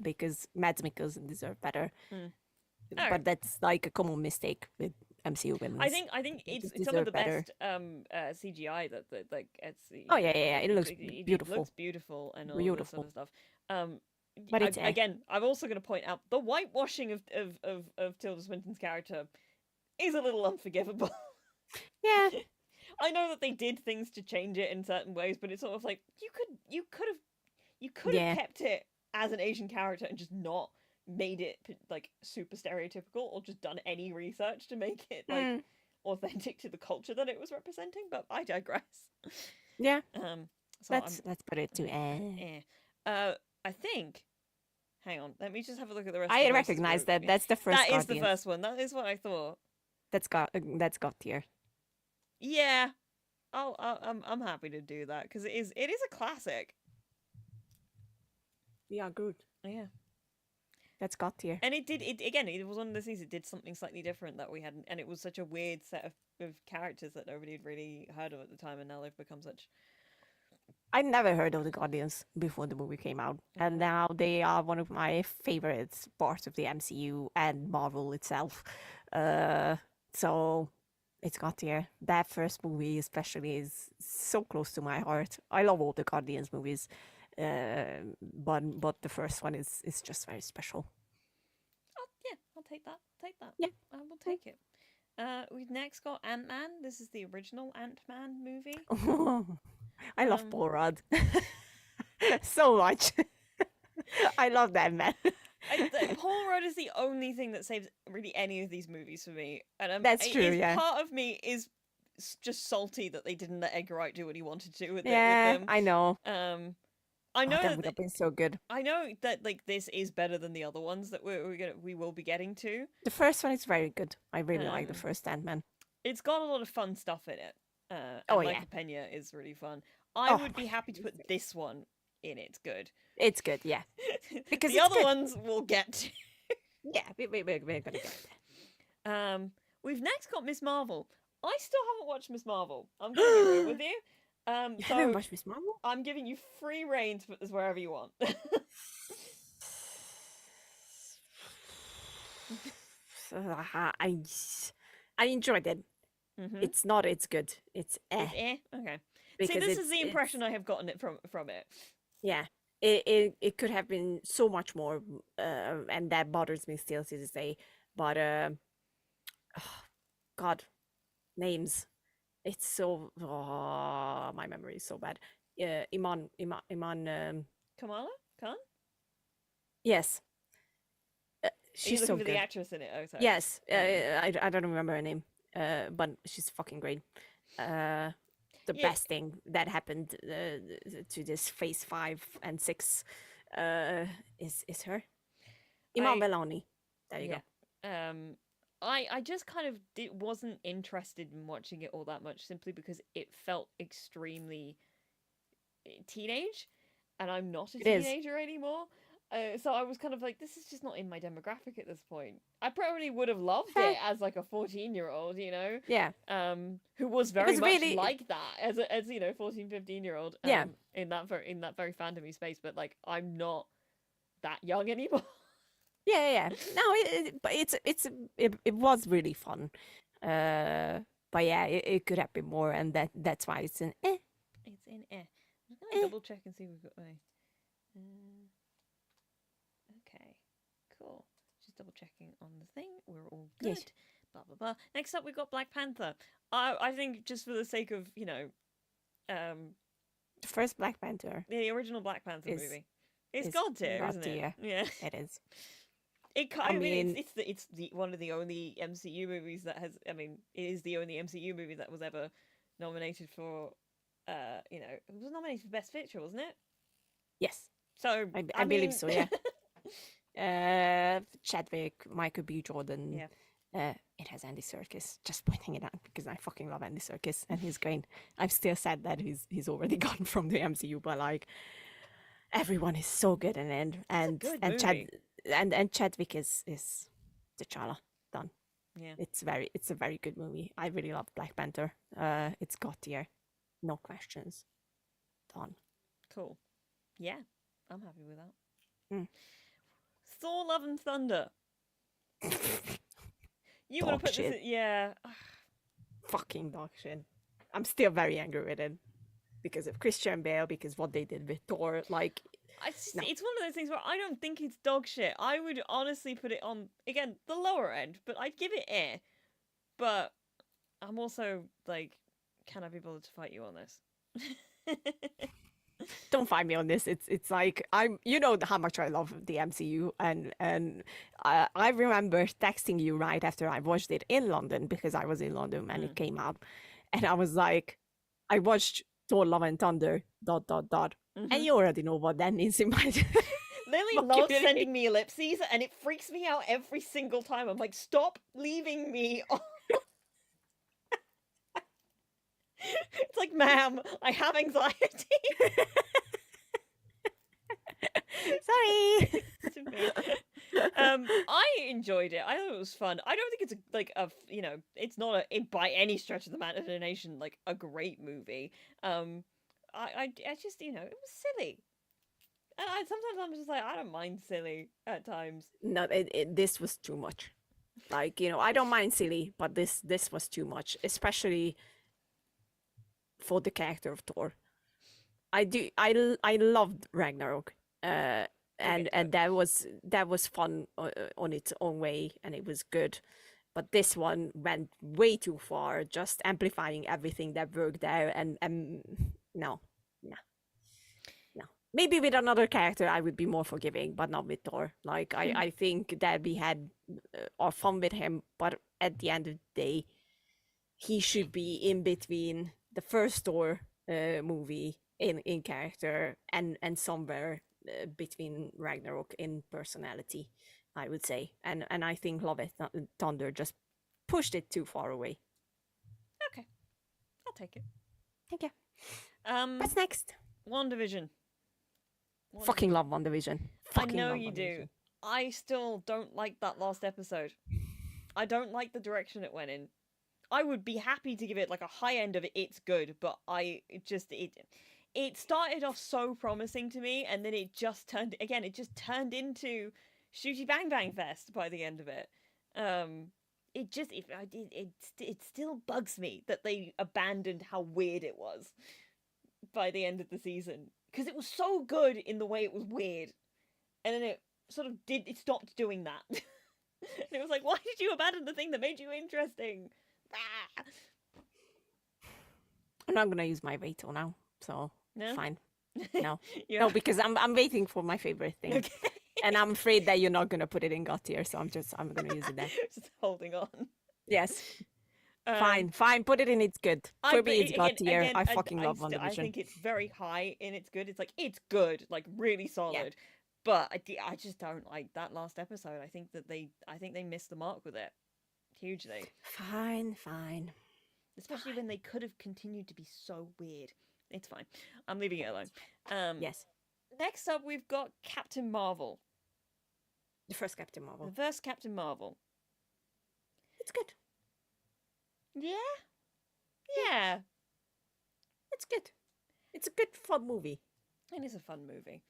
because Mads Mikkelsen deserve better. Alright. But that's like a common mistake with MCU villains. I think They it's just some of the deserve best CGI that like it's. Oh yeah. It looks It beautiful. looks beautiful and all this sort of stuff. But it's again, I'm also going to point out the whitewashing of Tilda Swinton's character is a little unforgivable. Yeah. I know that they did things to change it in certain ways, but it's sort of like, you could have kept it as an Asian character and just not made it like super stereotypical, or just done any research to make it like authentic to the culture that it was representing. But I digress. Yeah. So let's put it to I think. Hang on, let me just have a look at the rest. I recognize that. That's the first. That is Guardians. the first one. That is what I thought. That's got tier. Yeah, I'm happy to do that because it is a classic. Yeah, good. Yeah, that's got tier. And it was one of those things. It did something slightly different that we hadn't, and it was such a weird set of characters that nobody had really heard of at the time, and now they've become such. I never heard of the Guardians before the movie came out, and now they are one of my favorites parts of the MCU and Marvel itself. So it's got here. That first movie especially is so close to my heart. I love all the Guardians movies, but the first one is just very special. Oh yeah, I'll take that. Yeah, I will take it. We've next got Ant-Man. This is the original Ant-Man movie. I love Paul Rudd so much. I love that man. Paul Rudd is the only thing that saves really any of these movies for me, and that's true. Yeah, part of me is just salty that they didn't let Edgar Wright do what he wanted to do with it. With them. I know. I know that would have been so good. I know that like this is better than the other ones that we will be getting to. The first one is very good. I really like the first Ant-Man. It's got a lot of fun stuff in it. Michael Pena is really fun. I would be happy to put this one in. It's good. It's good, yeah. Because the other ones we'll get to. Yeah, we're gonna get there. We've next got Miss Marvel. I still haven't watched Miss Marvel. I'm going to be real with you. You haven't watched Miss Marvel? I'm giving you free reign to put this wherever you want. I enjoyed it. It's not. It's good. It's okay. Because see, this is the impression I have gotten it from it. Yeah, it could have been so much more, and that bothers me still to this day. But God, names. It's so. Oh, my memory is so bad. Iman. Kamala Khan. Yes. She's so good. For the actress in it. Oh, sorry. Yes. I don't remember her name. But she's fucking great. The best thing that happened to this phase 5 and 6 is her. Iman Vellani. There you go. I just kind of wasn't interested in watching it all that much, simply because it felt extremely teenage, and I'm not a teenager anymore. So I was kind of like, this is just not in my demographic at this point. I probably would have loved it as like a 14-year-old, you know? Yeah. Who was very much really like that as you know, 14, 15-year-old. In that very fandom-y space, but like I'm not that young anymore. Yeah. No, but it was really fun. But yeah, it could have been more, and that's why it's an eh. It's in air. I'm just gonna Eh. double check and see if we've got my. Okay, cool. Just double checking on the thing. We're all good. Yes. Blah blah blah. Next up, we've got Black Panther. I think just for the sake of um, The first Black Panther the original Black Panther is movie. It's is God tier, God isn't it? tier. Yeah. It is. I mean, mean, it's the one of the only MCU movies that has. I mean, it is the only MCU movie that was ever nominated for. It was nominated for Best Picture, wasn't it? yes, So I believe so. Yeah. Chadwick, Michael B. Jordan. Yeah. It has Andy Serkis. Just pointing it out because I fucking love Andy Serkis and he's great. I'm still sad that he's already gone from the MCU, but like everyone is so good in it, and good and movie. Chadwick is T'Challa done. Yeah. It's a very good movie. I really love Black Panther. It's got tier, no questions. Done. Cool. Yeah, I'm happy with that. Mm. Thor: Love and Thunder. You want Dog to put shit. this? Yeah. Fucking dog shit. I'm still very angry with it because of Christian Bale, because what they did with Thor. Like, no. It's one of those things where I don't think it's dog shit. I would honestly put it on again the lower end, but I'd give it air. But I'm also like, can I be bothered to fight you on this? Don't find me on this. It's like you know how much I love the MCU, and I remember texting you right after I watched it in London, because I was in London and it came out, and I was like, I watched Thor: Love and Thunder ... and you already know what that means in my Lily loves sending me ellipses, and it freaks me out every single time. I'm like, stop leaving me. It's like, ma'am, I have anxiety. Sorry. I enjoyed it. I thought it was fun. I don't think it's it's not by any stretch of the imagination like a great movie. I just it was silly, and sometimes I'm just like, I don't mind silly at times. No, this was too much. Like, I don't mind silly, but this was too much, especially for the character of Thor. I loved Ragnarok. And that was fun on its own way, and it was good, but this one went way too far, just amplifying everything that worked there, and no. Maybe with another character I would be more forgiving, but not with Thor. Like, I think that we had our fun with him, but at the end of the day, he should be in between the first Thor movie in character and somewhere between Ragnarok in personality, I would say. And I think Love and Thunder just pushed it too far away. Okay, I'll take it. Thank you. What's next? WandaVision. Fucking love WandaVision. Fucking I know love you WandaVision. do. I still don't like that last episode. I don't like the direction it went in. I would be happy to give it like a high end of it's good, but it started off so promising to me, and then it just turned into Shooty Bang Bang Fest by the end of it. It still bugs me that they abandoned how weird it was by the end of the season, because it was so good in the way it was weird, and then it stopped doing that. And it was like, why did you abandon the thing that made you interesting? Ah! I'm not gonna use my veto now, so No? fine. No, Yeah. no, because I'm waiting for my favorite thing, Okay. and I'm afraid that you're not gonna put it in God tier, so I'm gonna use it there. Just holding on. Yes, fine, put it in. It's good for me. It's God tier. I fucking love WandaVision. I think it's very high in its good. It's like, it's good, like really solid. Yeah. But I just don't like that last episode. I think they missed the mark with it hugely. Fine. Especially when they could have continued to be so weird. It's fine. I'm leaving it alone. Yes. Next up, we've got Captain Marvel. The first Captain Marvel. The first Captain Marvel. It's good. Yeah? Yeah. It's good. It's a good, fun movie. It is a fun movie.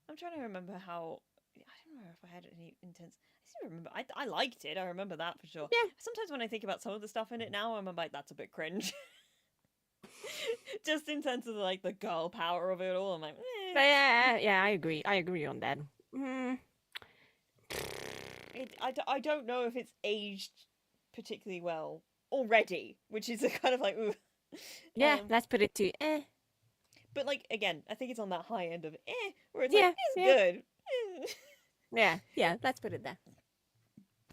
I'm trying to remember how don't know if I had any intense. I still remember. I liked it. I remember that for sure. Yeah. Sometimes when I think about some of the stuff in it now, I'm like, that's a bit cringe. Just in terms of like the girl power of it all, I'm like, But yeah, I agree. I agree on that. Mm. I don't know if it's aged particularly well already, which is a kind of like, ooh. Yeah, let's put it to But like again, I think it's on that high end of where it's Yeah, like it's yeah. good. Yeah, let's put it there.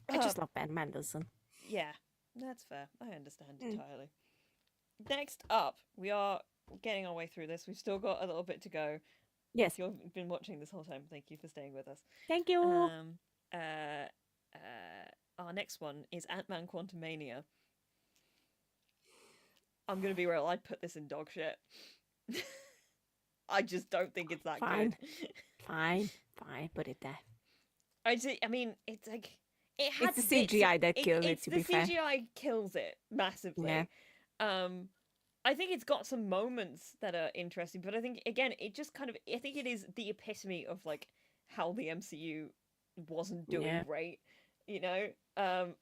I just love Ben Mendelsohn. Yeah, that's fair. I understand entirely. Next up, we are getting our way through this. We've still got a little bit to go. Yes. If you've been watching this whole time, thank you for staying with us. Thank you. Our next one is Ant-Man Quantumania. I'm gonna be real. I'd put this in dog shit. I just don't think it's that good. Fine. Put it there. I mean, it's like it has. It's the CGI that kills it. To be fair, the CGI kills it massively. Yeah. I think it's got some moments that are interesting, but I think again, it just kind of. I think it is the epitome of like how the MCU wasn't doing great. You know,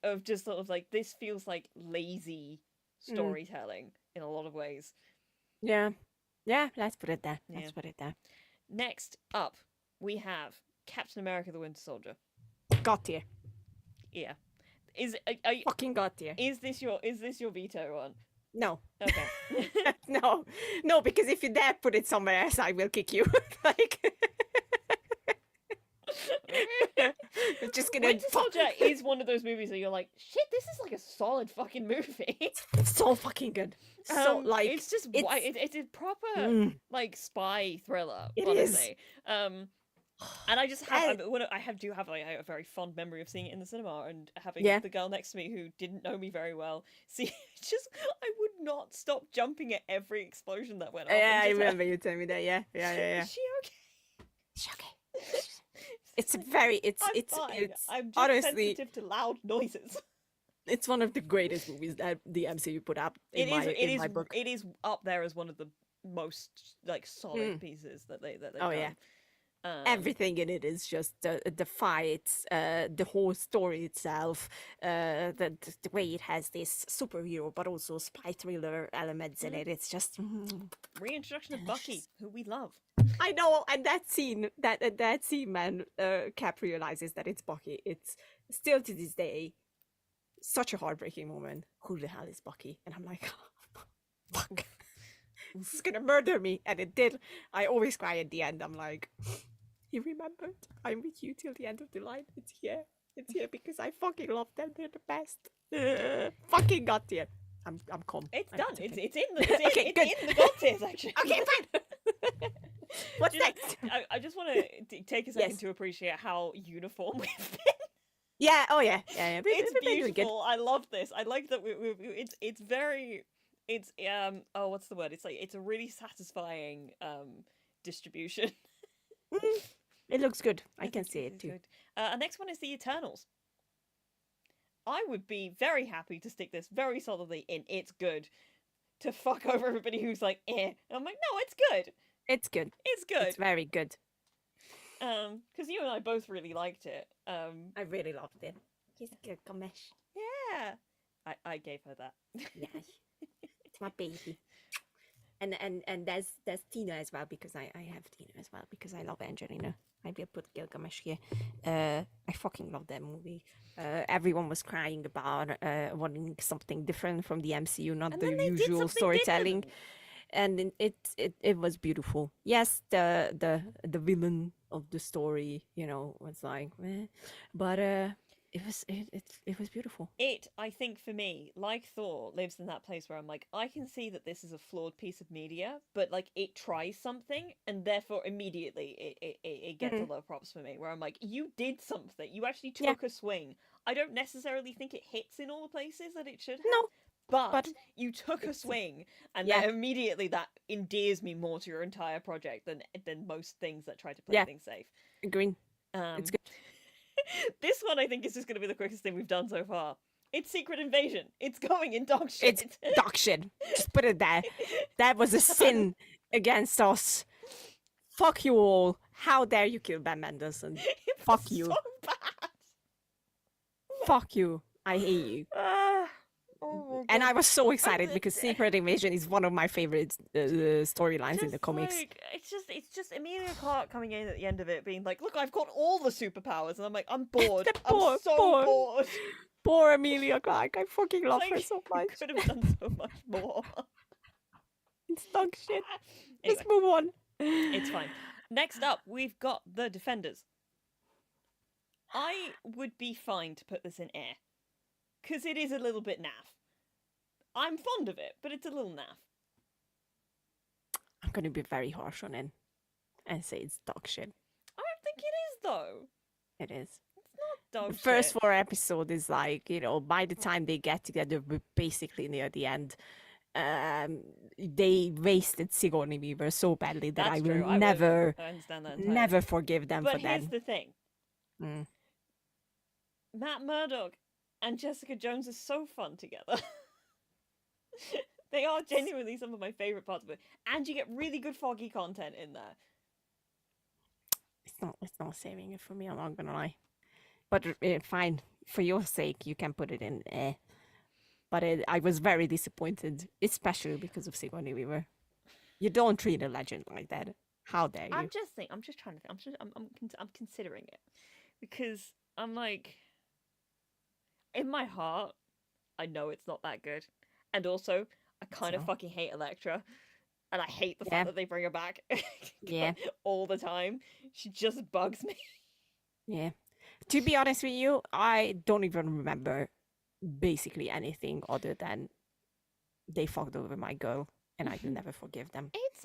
of just sort of like this feels like lazy storytelling in a lot of ways. Yeah, let's put it there. Let's put it there. Next up, we have Captain America: The Winter Soldier. Got tier. Yeah, fucking got tier. Is this your veto one? No. Okay. no, because if you dare put it somewhere else, I will kick you. Like. I'm just gonna. Winter Soldier is one of those movies that you're like, shit, this is like a solid fucking movie. It's so fucking good. So like, it's just it's a proper like spy thriller. It honestly. is. And I just have do have like, a very fond memory of seeing it in the cinema and having the girl next to me who didn't know me very well see just I would not stop jumping at every explosion that went off. Yeah, I remember you telling me that. Yeah. Is she okay? Is she okay? It's very it's I'm just honestly sensitive to loud noises. It's one of the greatest movies that the MCU put up in my book. It is up there as one of the most like solid pieces that they've done. Yeah. Everything in it is just the fights, the whole story itself, the way it has this superhero but also spy thriller elements in it. It's just reintroduction of Bucky, who we love. I know, and that scene, man, Cap realizes that it's Bucky. It's still to this day such a heartbreaking moment. Who the hell is Bucky? And I'm like, oh, fuck, this is gonna murder me, and it did. I always cry at the end. I'm like, he remembered. I'm with you till the end of the line. It's here because I fucking love them. They're the best. Fucking got here. I'm calm. It's done. It's in the god tiers actually. Okay, fine. What's next? I just want to take a second to appreciate how uniform we've been. Yeah. Oh yeah. It's beautiful. I love this. I like that it's very. It's oh, what's the word? It's like it's a really satisfying distribution. It looks good. I can see it too. Good. Our next one is the Eternals. I would be very happy to stick this very solidly in it's good to fuck over everybody who's like And I'm like, no, it's good. It's good. It's good. It's very good. Because you and I both really liked it. I really loved it. He's good, Gomesh. Yeah. I gave her that. Yeah. It's my baby. And there's Tina as well, because I have Tina as well, because I love Angelina. I will put Gilgamesh here. I fucking love that movie. Everyone was crying about wanting something different from the MCU, not the usual storytelling. And it was beautiful. Yes, the villain of the story, was like, but it was beautiful. I think for me, like Thor, lives in that place where I'm like, I can see that this is a flawed piece of media, but like it tries something, and therefore immediately it gets a lot of props for me. Where I'm like, you did something, you actually took a swing. I don't necessarily think it hits in all the places that it should have. No. But you took a swing, and then immediately that endears me more to your entire project than most things that try to play things safe. Agree. It's good. This one I think is just going to be the quickest thing we've done so far. It's Secret Invasion. It's going in dog shit. It's dog shit. Just put it there. That was a sin against us. Fuck you all. How dare you kill Ben Mendelsohn? It Fuck was you. so bad. Fuck you. I hate you. Oh my And god. I was so excited because Secret Invasion is one of my favorite storylines in the comics. Like, it's just Emilia Clarke coming in at the end of it being like, look, I've got all the superpowers, and I'm like, I'm bored. I'm so bored. Poor Emilia Clarke. I fucking love her Like, so you much. could have done so much more. It's dog shit. Anyway, Let's move on. it's fine. Next up, we've got the Defenders. I would be fine to put this in air, because it is a little bit naff. I'm fond of it, but it's a little naff. I'm gonna be very harsh on it and say it's dog shit. I don't think it is, though. It is. It's not dog The first shit. 4 episodes is like, by the time they get together, we're basically near the end. They wasted Sigourney Weaver so badly that That's I will true. I understand that entirely. never forgive them but for that. here's the thing. Mm. Matt Murdock and Jessica Jones are so fun together. They are genuinely some of my favourite parts of it. And you get really good foggy content in there. It's not saving it for me, I'm not gonna lie. But fine, for your sake, you can put it in. But I was very disappointed, especially because of Sigourney Weaver. You don't treat a legend like that. How dare you? I'm just trying to think. I'm considering it because I'm like, in my heart, I know it's not that good, and also I kind of fucking hate Elektra, and I hate the fact that they bring her back. Yeah. All the time. She just bugs me. Yeah. To be honest with you, I don't even remember basically anything other than they fucked over my girl, and I will never forgive them. It's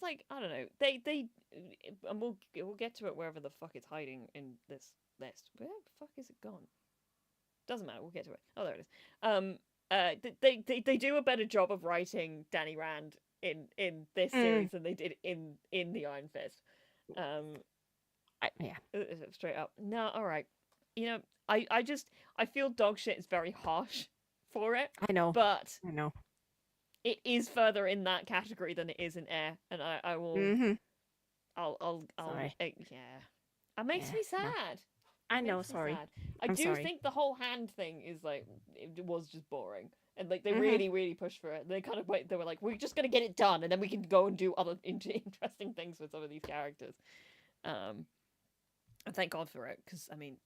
like I don't know. They and we'll get to it wherever the fuck it's hiding in this list. Where the fuck is it gone? Doesn't matter. We'll get to it. Oh, there it is. They do a better job of writing Danny Rand in this series than they did in the Iron Fist. Yeah. Straight up. No, all right. I feel dog shit is very harsh for it. I know. But I know. it is further in that category than it is in air, and I will. Mm-hmm. I'll. Sorry. Yeah. It makes me no. sad. I know. Makes me Sorry. sad. I I'm do sorry. think the whole hand thing is like it was just boring, and like they really pushed for it. They kind of they were like, we're just gonna get it done, and then we can go and do other interesting things with some of these characters. And thank God for it, because I mean,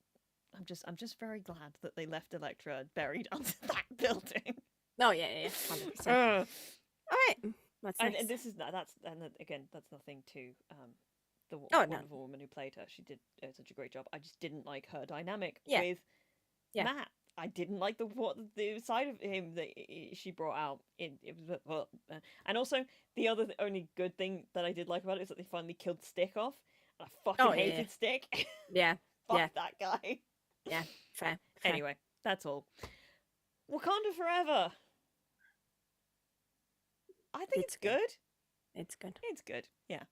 I'm just very glad that they left Elektra buried under that building. No, yeah, 100%. All right, what's next? And this is again, that's nothing to the no. wonderful woman who played her. She did such a great job. I just didn't like her dynamic with Matt. I didn't like the side of him that she brought out. And also the only good thing that I did like about it is that they finally killed Stick off. I fucking hated Stick. Yeah, Fuck that guy. Yeah, fair. Anyway, that's all. Wakanda Forever. I think it's good. It's good. It's good. Yeah.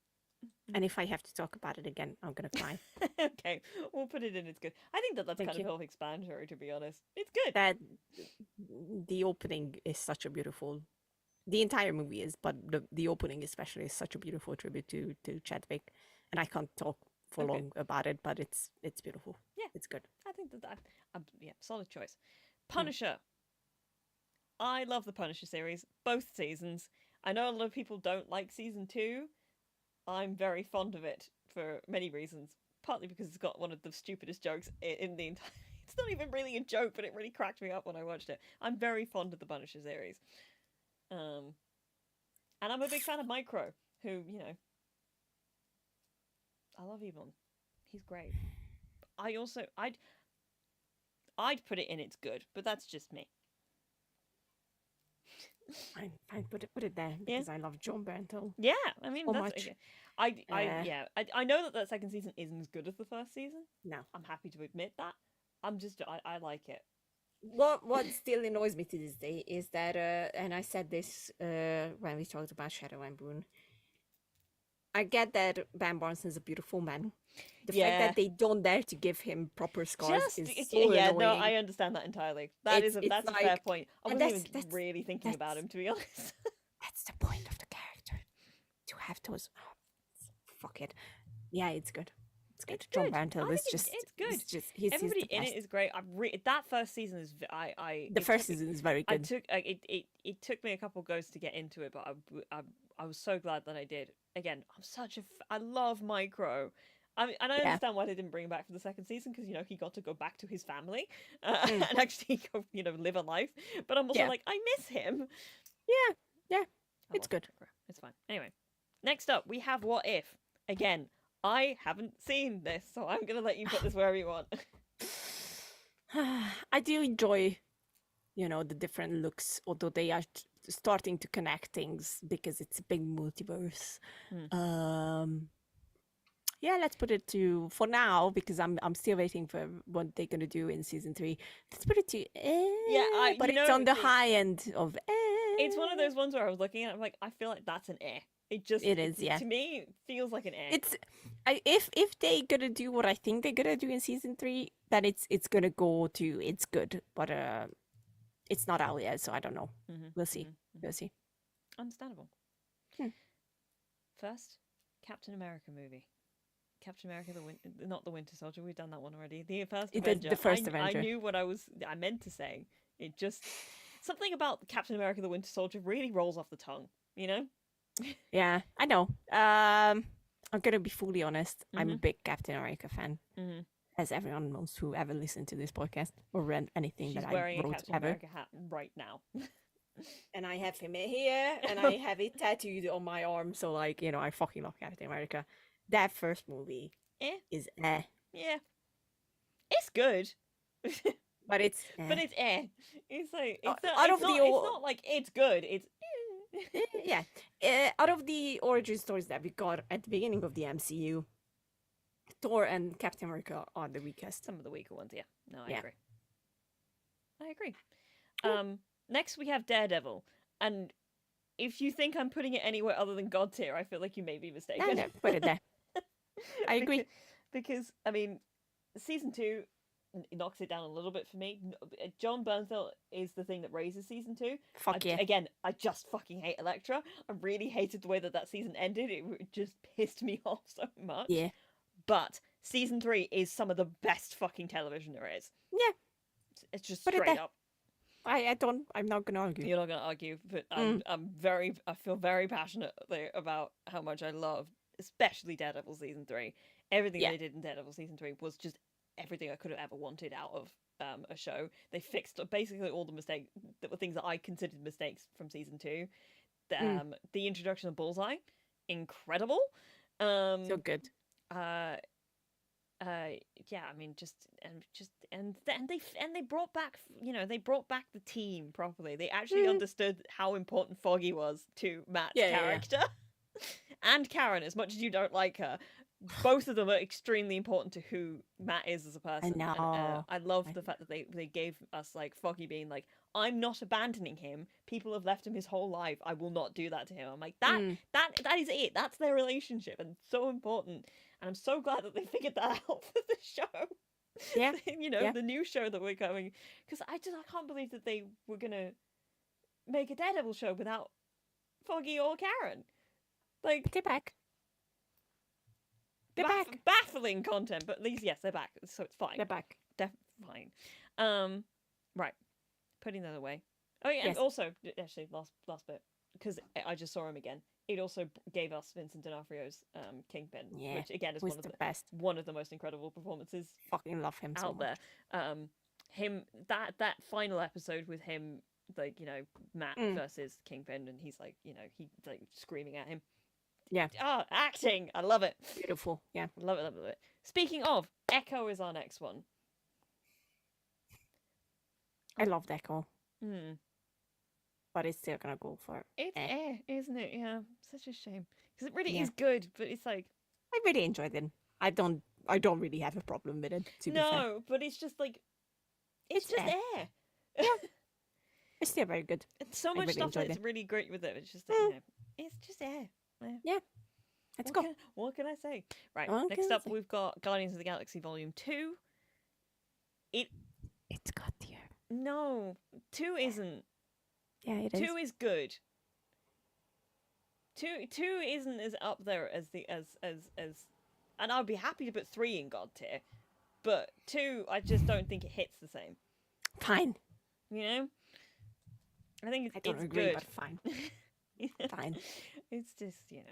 And if I have to talk about it again, I'm gonna cry. Okay, we'll put it in. It's good. I think that's kind of self-explanatory, to be honest. It's good. That the opening is such a beautiful. The entire movie is, but the opening especially is such a beautiful tribute to Chadwick, and I can't talk for long about it, but it's beautiful. Yeah, it's good. I think that solid choice. Punisher. I love the Punisher series, both seasons. I know a lot of people don't like season 2. I'm very fond of it for many reasons. Partly because it's got one of the stupidest jokes in the entire... It's not even really a joke, but it really cracked me up when I watched it. I'm very fond of the Punisher series. And I'm a big fan of Micro, who, I love Yvonne. He's great. I'd put it in it's good, but that's just me. Fine, put it there because I love John Bernthal. Yeah, I mean, so that's much. I know that second season isn't as good as the first season. No, I'm happy to admit that. I like it. What still annoys me to this day is that, and I said this when we talked about Shadow and Boone. I get that Van Morrison is a beautiful man. The fact that they don't dare to give him proper scars is so annoying. No, I understand that entirely. That's a fair point. I wasn't even really thinking about him, to be honest. That's the point of the character, to have those. Fuck it. Yeah, it's good. It's good. It's John good. I Bernthal think is just, it's good. he's Everybody the in best. it is great. That first season is The it first took me season is very I good. took it took me a couple goes to get into it, but I was so glad that I did. Again, I love Micro. And I Yeah. understand why they didn't bring him back for the second season because he got to go back to his family Mm. and actually go live a life. But I'm also Yeah. like I miss him. Yeah. Yeah. I It's love good. Micro. It's fine. Anyway, next up we have What If. Again, I haven't seen this, so I'm gonna let you put this wherever you want. I do enjoy, the different looks, although they are starting to connect things because it's a big multiverse. Um, yeah, let's put it to for now because I'm still waiting for what they're gonna do in season 3. Let's put it to Yeah, but it's on the high end of It's one of those ones where I was looking at it, I'm like, I feel like that's an eh. It is, yeah. To me, it feels like an eh. It's if they gonna do what I think they're gonna do in season 3, then it's gonna go to it's good, but it's not out yet, so I don't know. We'll see. We'll see. Understandable. First, Captain America movie. Captain America, not the Winter Soldier. We've done that one already. The first Avenger. The first Avenger. I knew what I meant to say. It just something about Captain America, the Winter Soldier, really rolls off the tongue. Yeah, I know. I'm gonna be fully honest. I'm a big Captain America fan, as everyone knows who ever listened to this podcast or read anything She's that wearing I wrote a Captain ever. America hat right now. And I have him here, and I have it tattooed on my arm. So, like, I fucking love Captain America. That first movie is Yeah, it's good, but it's but it's It's like it's not like it's good. It's yeah. Out of the origin stories that we got at the beginning of the MCU, Thor and Captain America are the weakest. Some of the weaker ones, yeah. No, I Yeah. agree. I agree. Next we have Daredevil, and if you think I'm putting it anywhere other than God tier, I feel like you may be mistaken. No, put it there. I agree. Because I mean, season 2 knocks it down a little bit for me. John Bernthal is the thing that raises season 2. Yeah. Again, I just fucking hate Elektra. I really hated the way that season ended. It just pissed me off so much. Yeah. But season 3 is some of the best fucking television there is. Yeah. It's just put straight up. I'm not gonna argue. You're not gonna argue, but I feel very passionate about how much I love, especially Daredevil season 3. Everything they did in Daredevil season 3 was just everything I could have ever wanted out of a show. They fixed basically all the mistakes that were things that I considered mistakes from season 2. The introduction of Bullseye, incredible. So good. Yeah, I mean, they brought back, they brought back the team properly. They actually understood how important Foggy was to Matt's character. And Karen, as much as you don't like her, both of them are extremely important to who Matt is as a person. I know. And, I love the fact that they gave us like Foggy being like, I'm not abandoning him. People have left him his whole life. I will not do that to him. I'm like, that is it. That's their relationship, and so important. And I'm so glad that they figured that out for the show. Yeah. The new show that we're going, because I can't believe that they were gonna make a Daredevil show without Foggy or Karen. Like, they're back. They're back. Baffling content, but at least yes, they're back, so it's fine. They're back. Fine. Right. Putting that away. Oh yeah, Yes. and also actually last bit, because I just saw him again. It also gave us Vincent D'Onofrio's Kingpin, which again is one of the most incredible performances. Fucking love him so out much. there. Him that final episode with him, like, Matt versus Kingpin, and he's like, he like screaming at him. Yeah. Acting. I love it. Beautiful. Yeah. Love it. Speaking of, Echo is our next one. I loved Echo. But it's still gonna go for it's isn't it? Yeah, such a shame, because it really is good, but it's like I really enjoyed it. I don't really have a problem with it, to be fair. But it's just like it's just air. Yeah. It's still very good. It's so much stuff that's really great with it. It's just it's just air. Yeah. Let's go. What can I say? Right, next up we've got Guardians of the Galaxy Volume 2. It's got tier. No, 2 isn't. Yeah, it is. 2 is good. 2 isn't as up there as and I'd be happy to put 3 in God tier, but 2, I just don't think it hits the same. Fine. You know, I think I don't it's agree, good. but fine. Fine. It's just, yeah,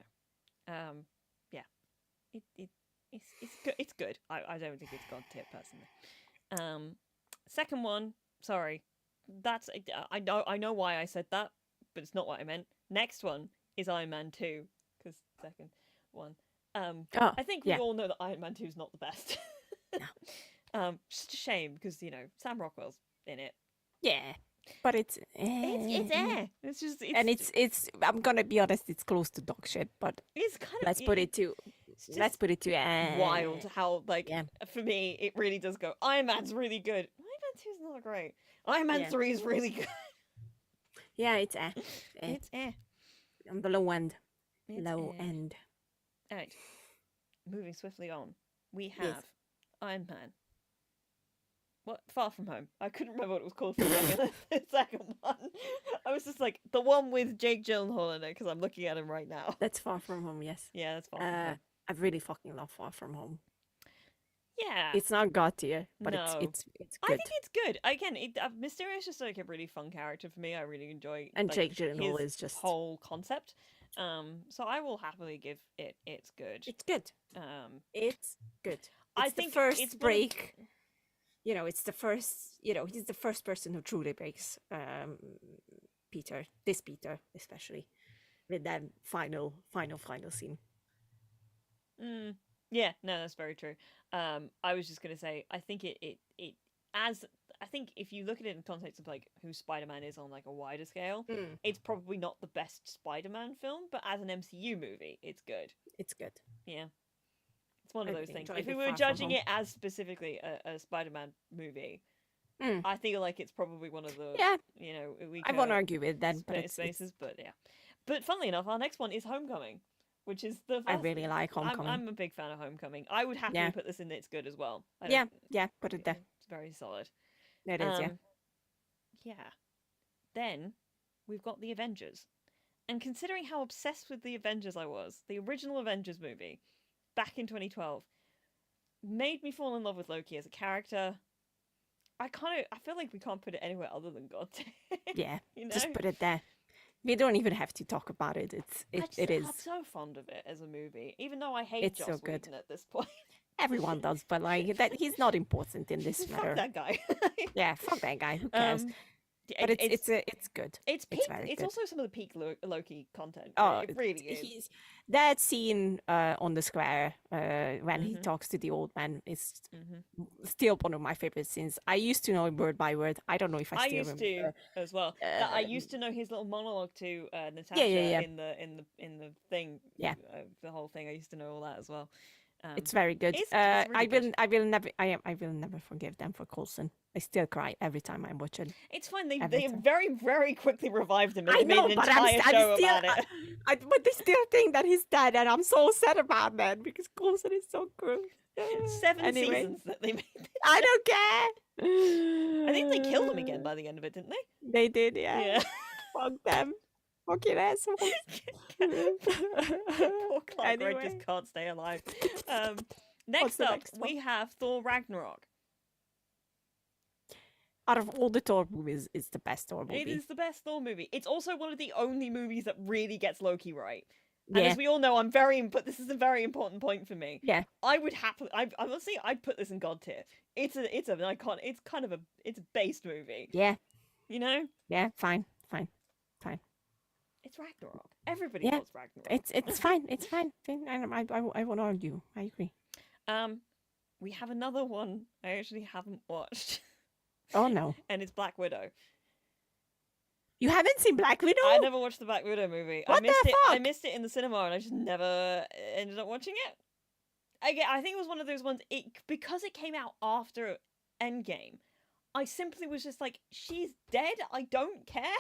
it's good. It's good. I don't think it's God tier personally. Second one, sorry, that's I know why I said that, but it's not what I meant. Next one is Iron Man 2, because second one. Oh, I think yeah. we all know that Iron Man 2 is not the best. Just a shame because Sam Rockwell's in it. Yeah. But it's It's air. It's just and it's I'm gonna be honest, it's close to dog shit, but it's kind of let's put it to wild how yeah. for me it really does go. Iron Man's really good. Iron Man 2 is not great. Iron Man 3 is really good. Yeah, it's It's on the low end. It's Low end. Alright. Moving swiftly on. We have Iron Man. What? Far From Home. I couldn't remember what it was called for a second. The second one. I was just like, the one with Jake Gyllenhaal in it, because I'm looking at him right now. That's Far From Home, yes. Yeah, that's Far From Home. I really fucking love Far From Home. Yeah. It's not God tier, but it's good. I think it's good. Again, Mysterio is just like a really fun character for me. I really enjoy and Jake Gyllenhaal is just whole concept. So I will happily give it's good. It's good. It's good. I think the first break. It's the first. He's the first person who truly breaks Peter. This Peter, especially, with that final scene. Yeah, no, that's very true. I was just gonna say, I think I think if you look at it in context of like who Spider-Man is on like a wider scale, it's probably not the best Spider-Man film, but as an MCU movie, it's good. It's good. Yeah. It's one of those things. If we were judging it as specifically a Spider-Man movie, I feel like it's probably one of the I won't argue with that, but spaces. But yeah, but funnily enough, our next one is Homecoming, which is the. I really like Homecoming. I'm a big fan of Homecoming. I would happily put this in. It's good as well. Yeah, put it there. It's very solid. It is, yeah. Yeah. Then we've got the Avengers, and considering how obsessed with the Avengers I was, the original Avengers movie, back in 2012, made me fall in love with Loki as a character. I feel like we can't put it anywhere other than God. Yeah, just put it there. We don't even have to talk about it. It is. I'm so fond of it as a movie, even though I hate Joss Whedon at this point. Everyone does, but like that, he's not important in this matter. Fuck that guy. Yeah, fuck that guy. Who cares? But it's good. It's very it's good. also some of the peak Loki content. Oh, it really is. That scene on the square when he talks to the old man is still one of my favorite scenes. I used to know him word by word. I don't know if I still remember. I used to as well. I used to know his little monologue to Natasha in the thing. Yeah, the whole thing. I used to know all that as well. It's very good. It's really good. I will never forgive them for Coulson. I still cry every time I watch it. It's fine. They very, very quickly revived him. I know, made an but entire show still, about it. But they still think that he's dead, and I'm so sad about that because Coulson is so cool. 7 seasons that they made. I don't care. I think they killed him again by the end of it, didn't they? They did, yeah. Fuck them. Fucking assholes. Poor Clark Gregg just can't stay alive. Next up, we have Thor Ragnarok. Out of all the Thor movies, it's the best Thor movie. It is the best Thor movie. It's also one of the only movies that really gets Loki right. And as we all know, but this is a very important point for me. Yeah. I would happily, honestly, I'd put this in God tier. It's an icon. It's kind of it's a based movie. Yeah. You know? Yeah, fine. It's Ragnarok. Everybody loves Ragnarok. It's fine. It's fine. I won't argue. I agree. We have another one I actually haven't watched. Oh no. And it's Black Widow. You haven't seen Black Widow? I never watched the Black Widow movie. What the fuck? I missed it in the cinema and I just never ended up watching it. I think it was one of those ones, because it came out after Endgame, I simply was just like, she's dead? I don't care.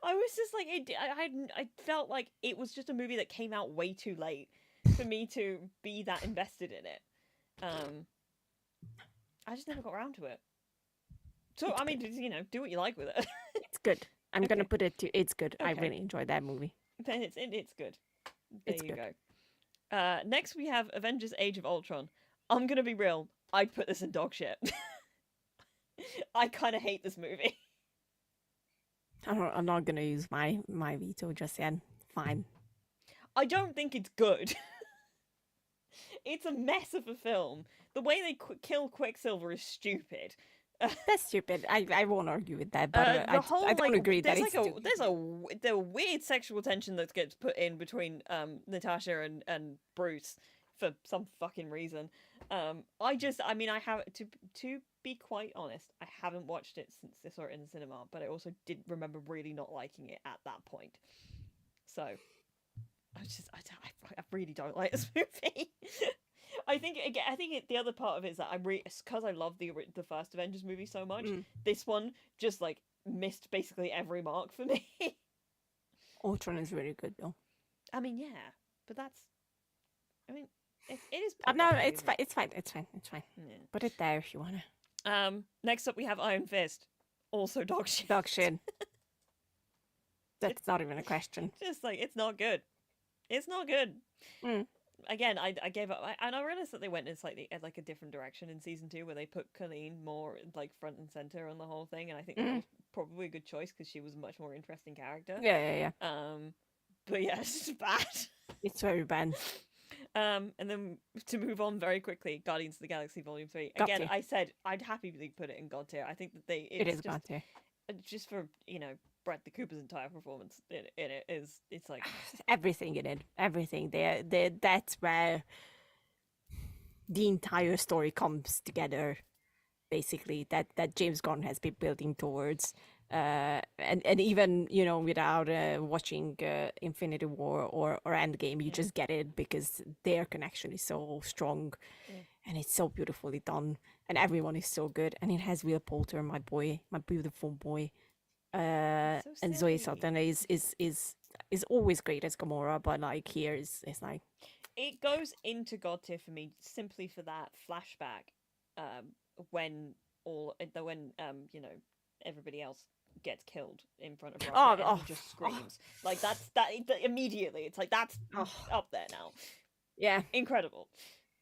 I was just like, I felt like it was just a movie that came out way too late for me to be that invested in it. I just never got around to it. So, it's good. Do what you like with it. It's good. I'm going to put it to, it's good. Okay. I really enjoyed that movie. It's good. There you go. Next we have Avengers: Age of Ultron. I'm gonna be real. I'd put this in dog shit. I kind of hate this movie. I'm not gonna use my veto just yet. Fine. I don't think it's good. It's a mess of a film. The way they kill Quicksilver is stupid. That's stupid. I won't argue with that, but I don't agree that it's stupid. There's a weird sexual tension that gets put in between Natasha and Bruce for some fucking reason. I have to be quite honest, I haven't watched it since I saw it in the cinema, but I also did remember really not liking it at that point. So I really don't like this movie. I think the other part of it is that because I love the first Avengers movie so much. This one just like missed basically every mark for me. Ultron is really good though. I mean, yeah, but it is. No, it's fine. It's fine. Yeah. Put it there if you wanna. Next up we have Iron Fist, also dog shit. Dog shit. That's not even a question. Just like it's not good. It's not good. Again, I gave up, and I realized that they went in slightly like a different direction in season 2, where they put Colleen more like front and center on the whole thing, and I think that was probably a good choice because she was a much more interesting character. Yeah. But yeah, it's just bad. It's very bad. And then to move on very quickly, Guardians of the Galaxy Volume 3. Again, I said I'd happily put it in God tier. I think that it is God tier. Just for Bradley Cooper's entire performance in it it's like everything in it. Everything. That's where the entire story comes together. Basically, that James Gunn has been building towards. And even without watching Infinity War or Endgame, you just get it because their connection is so strong, and it's so beautifully done, and everyone is so good, and it has Will Poulter, my boy, my beautiful boy, and Zoe Saldana is always great as Gamora, but like here is like it goes into God tier for me simply for that flashback, when everybody else gets killed in front of Rocket and he just screams. Like that immediately it's like that's up there now. Yeah. Incredible.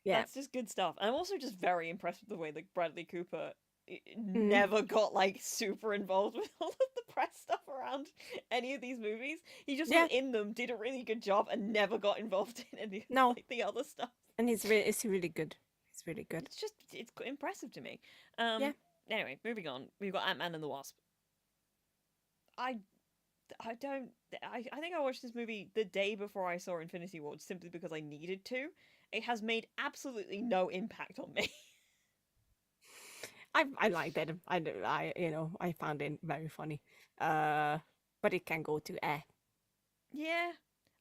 Yeah. That's just good stuff. And I'm also just very impressed with the way that Bradley Cooper never got like super involved with all of the press stuff around any of these movies. He just was in them, did a really good job, and never got involved in any of the other stuff. And it's really good. It's really good. It's impressive to me. Anyway, moving on. We've got Ant-Man and the Wasp. I think I watched this movie the day before I saw Infinity War simply because I needed to. It has made absolutely no impact on me. I liked it. I found it very funny. But it can go to Yeah.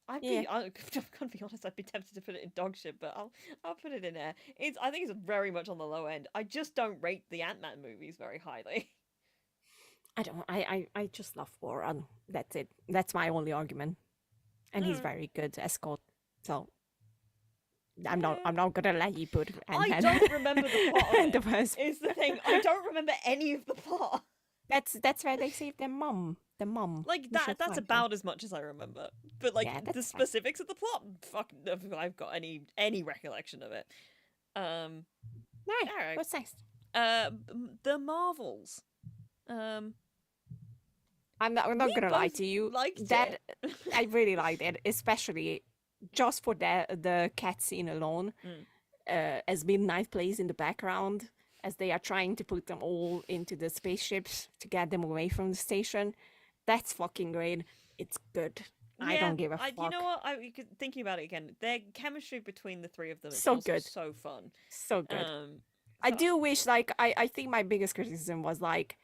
I'm gonna be honest, I'd be tempted to put it in dog shit, but I'll put it in air. I think it's very much on the low end. I just don't rate the Ant-Man movies very highly. I just love Warren. That's it. That's my only argument. And he's very good as Scott. So I'm not gonna let you put I don't remember the plot of it. Is the thing. I don't remember any of the plot. That's where they save their mum. The mum. Like that's about as much as I remember. But like the specifics of the plot, fuck, if I've got any recollection of it. Right. All right. What's next? The Marvels. I'm not gonna lie to you. That I really liked it, especially just for the cat scene alone. As Midnight plays in the background as they are trying to put them all into the spaceships to get them away from the station. That's fucking great. It's good. Yeah, I don't give a fuck. You know what? Thinking about it again, their chemistry between the three of them is so good. So fun. So good. I do wish, like, I think my biggest criticism was, like,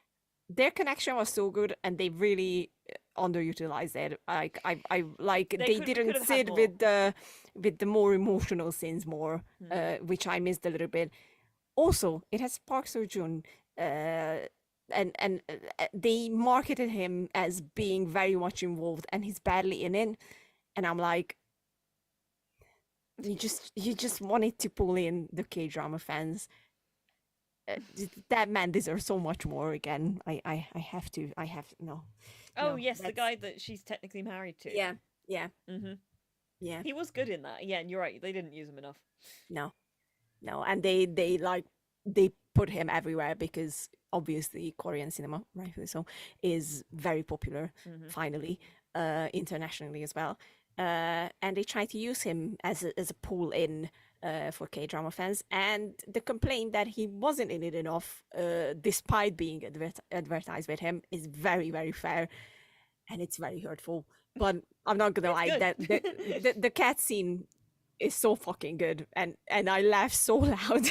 their connection was so good and they really underutilized it. They didn't sit with the more emotional scenes more, which I missed a little bit. Also, it has Park Seo-joon, and they marketed him as being very much involved, and he's barely in it. And I'm like, you just wanted to pull in the K-drama fans. That man deserves so much more. Again, I have no. Oh no, yes, the guy that she's technically married to. Yeah. Yeah. He was good in that. Yeah, and you're right. They didn't use him enough. No. No. And they like they put him everywhere because obviously Korean cinema, rightfully so, is very popular Hmm. finally, internationally as well. And they try to use him as a pull in for K-drama fans. And the complaint that he wasn't in it enough, despite being advertised with him, is very, very fair, and it's very hurtful. But I'm not gonna It's lie, good. that the cat scene is so fucking good, and I laugh so loud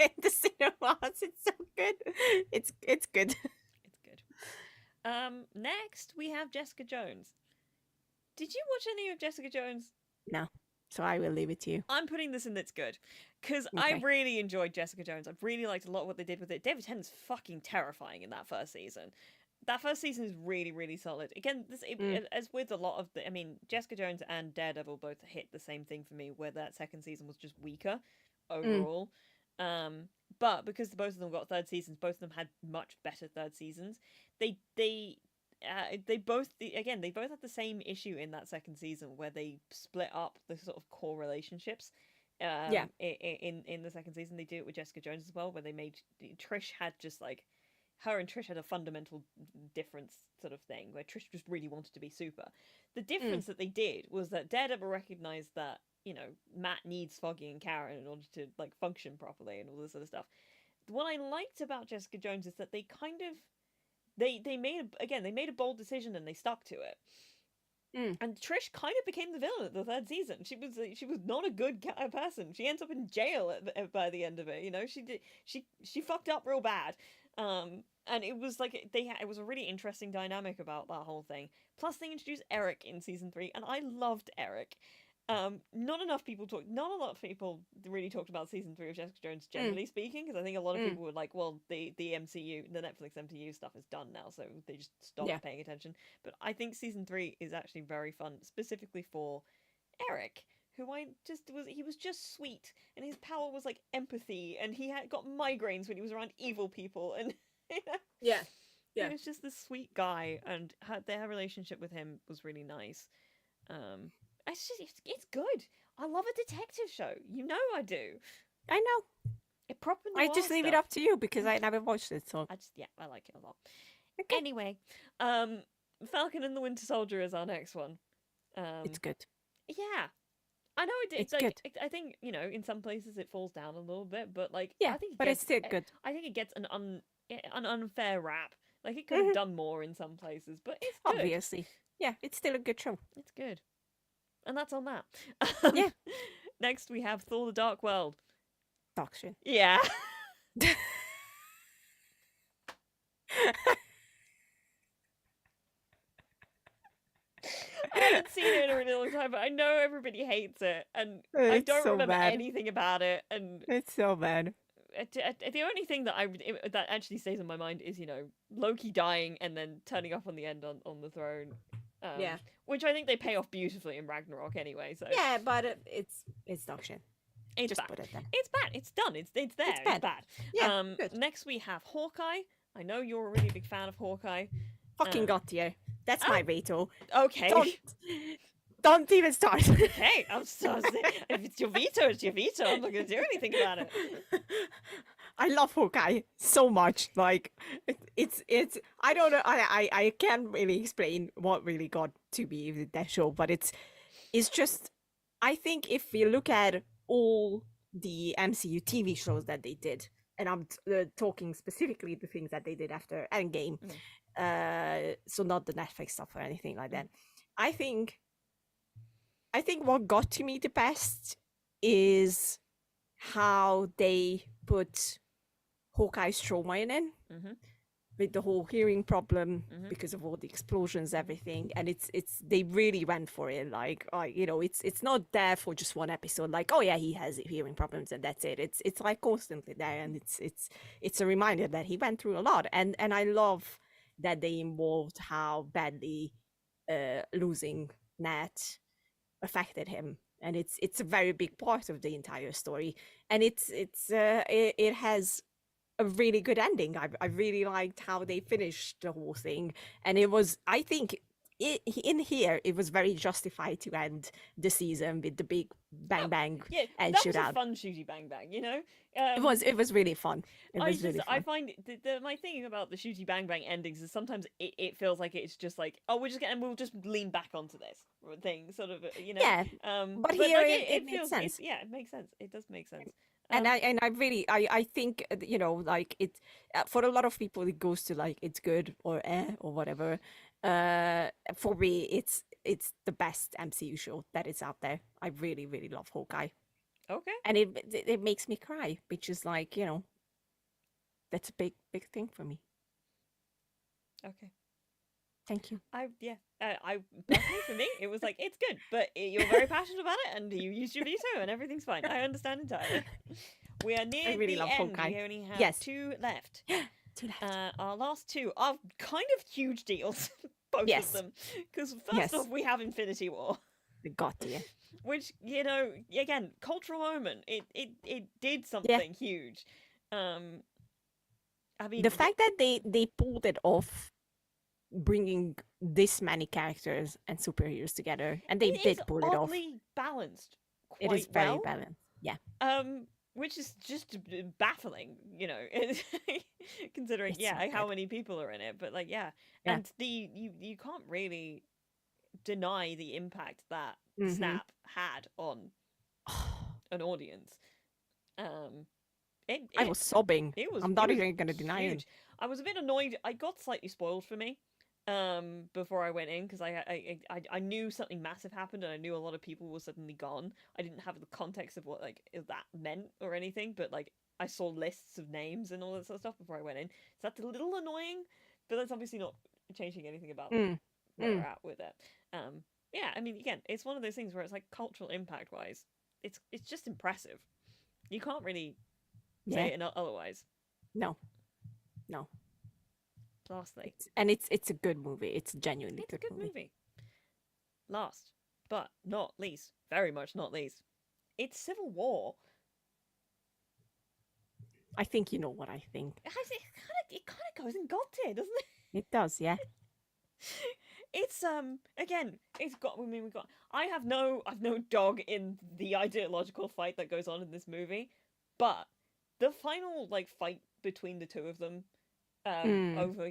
in the cinemas. It's so good. It's good. It's good. Next we have Jessica Jones. Did you watch any of Jessica Jones? No, so I will leave it to you. I'm putting this in that's good because I Okay. really enjoyed Jessica Jones. I've really liked a lot of what they did with it. David Tennant's fucking terrifying in that first season. That first season is really, really solid. Again, as with a lot of I mean, Jessica Jones and Daredevil both hit the same thing for me, where that second season was just weaker Mm. overall. But because both of them got third seasons, both of them had much better third seasons. They both again they both had the same issue in that second season where they split up the sort of core relationships. Yeah. In the second season, they do it with Jessica Jones as well, where they made Trish had just like her and Trish had a fundamental difference sort of thing where Trish just really wanted to be super. The difference that they did was that Daredevil recognized that Matt needs Foggy and Karen in order to like function properly and all this other stuff. What I liked about Jessica Jones is that they kind of they made a bold decision and they stuck to it. And Trish kind of became the villain at the third season. She was not a good person. She ends up in jail by the end of it. She fucked up real bad. And it was like it was a really interesting dynamic about that whole thing. Plus, they introduced Eric in season 3, and I loved Eric. Not a lot of people really talked about season 3 of Jessica Jones, generally speaking, because I think a lot of people were like, well, the MCU, the Netflix MCU stuff is done now, so they just stopped Yeah. paying attention. But I think season 3 is actually very fun, specifically for Eric, who he was just sweet, and his power was like empathy, and he had got migraines when he was around evil people, and Yeah. he Yeah. was just this sweet guy, and their relationship with him was really nice. It's good. I love a detective show. I do. I know. It proper I noir just leave it stuff. up to you because I never watched it. So I like it a lot. okay. Anyway, Falcon and the Winter Soldier is our next one. It's good. Yeah, I know It's like good. I think in some places it falls down a little bit, but like Yeah, I think but it's still good. I think it gets an unfair rap. Like it could have done more in some places, but it's good. Obviously. Yeah, it's still a good show. It's good. And that's on that. Yeah. Next we have Thor: The Dark World. Dog shit. Yeah. I haven't seen it in a really long time, but I know everybody hates it, and I It's don't so remember bad. anything about it. And It's so bad. the only thing that actually stays in my mind is Loki dying and then turning up on the end on the throne. Yeah. Which I think they pay off beautifully in Ragnarok anyway. So Yeah, but it's dog shit. it's Just bad. put it there. It's bad. It's done. It's there. It's bad. bad. Yeah, good. Next we have Hawkeye. I know you're a really big fan of Hawkeye. Fucking got you. That's my veto. Okay. Don't even start. Okay, I'm so if it's your veto, it's your veto. I'm not gonna do anything about it. I love Hawkeye so much. Like it's I don't know. I can't really explain what really got to me with that show, but it's just I think if we look at all the MCU TV shows that they did, and I'm talking specifically the things that they did after Endgame, so not the Netflix stuff or anything like that. I think what got to me the best is how they put Hawkeye's trauma in with the whole hearing problem because of all the explosions, everything, and it's they really went for it. Like it's not there for just one episode. Like, oh yeah, he has hearing problems and that's it. It's like constantly there, and it's a reminder that he went through a lot. And I love that they involved how badly losing Nat affected him, and it's a very big part of the entire story, and it has a really good ending. I really liked how they finished the whole thing, and it was, I think, in here, it was very justified to end the season with the big bang Oh, bang yeah, and that was a shootout. fun shooty bang bang, you know. It was really fun. It I was just really I fun. find my thing about the shooty bang bang endings is sometimes it feels like it's just like, oh, we'll just lean back onto this thing, sort of, you know. Yeah, but But here like it it made feels sense. yeah, it makes sense. It does make sense. And Um, I really I think like it for a lot of people it goes to like it's good or or whatever. For me it's the best MCU show that is out there. I really really love Hawkeye, okay, and it makes me cry, which is like that's a big thing for me. okay. Thank you. I personally for me it was like it's good, but you're very passionate about it and you used your veto and everything's fine. I understand entirely. We are I near really the love end. Hawkeye. We only have Yes, 2 left. two left. Our last 2 are kind of huge deals, both of Yes, them. Because first yes, off, we have Infinity War, the god tier. which again, cultural moment. It did Yeah, something huge. Um, I the mean, fact that they pulled it off, bringing this many characters and superheroes together, and they it is did pull it off. oddly balanced It is quite very well. balanced. Yeah. Which is just baffling, considering It's so how good. many people are in it. But like Yeah. and you can't really deny the impact that Mm-hmm. Snap had on an audience. Um, it I it was sobbing. it was I'm it not was even gonna deny it. huge. I was a bit annoyed. I got slightly spoiled for me before I went in because I knew something massive happened and I knew a lot of people were suddenly gone. I didn't have the context of what like that meant or anything, but like I saw lists of names and all that sort of stuff before I went in. So that's a little annoying, but that's obviously not changing anything about Mm. where we're Mm. at with it. Yeah, I mean, again, it's one of those things where it's like cultural impact wise, it's just impressive. You can't really Yeah. say it otherwise. No. No. Lastly, It's a good movie. It's a genuinely it's a good good movie. movie. Last but not least, very much not least, it's Civil War. I think you know what I think. It kind of goes in God tier, doesn't it? It does, yeah. It's again, it's got. I mean, we got. I've no dog in the ideological fight that goes on in this movie, but the final like fight between the two of them, Mm. over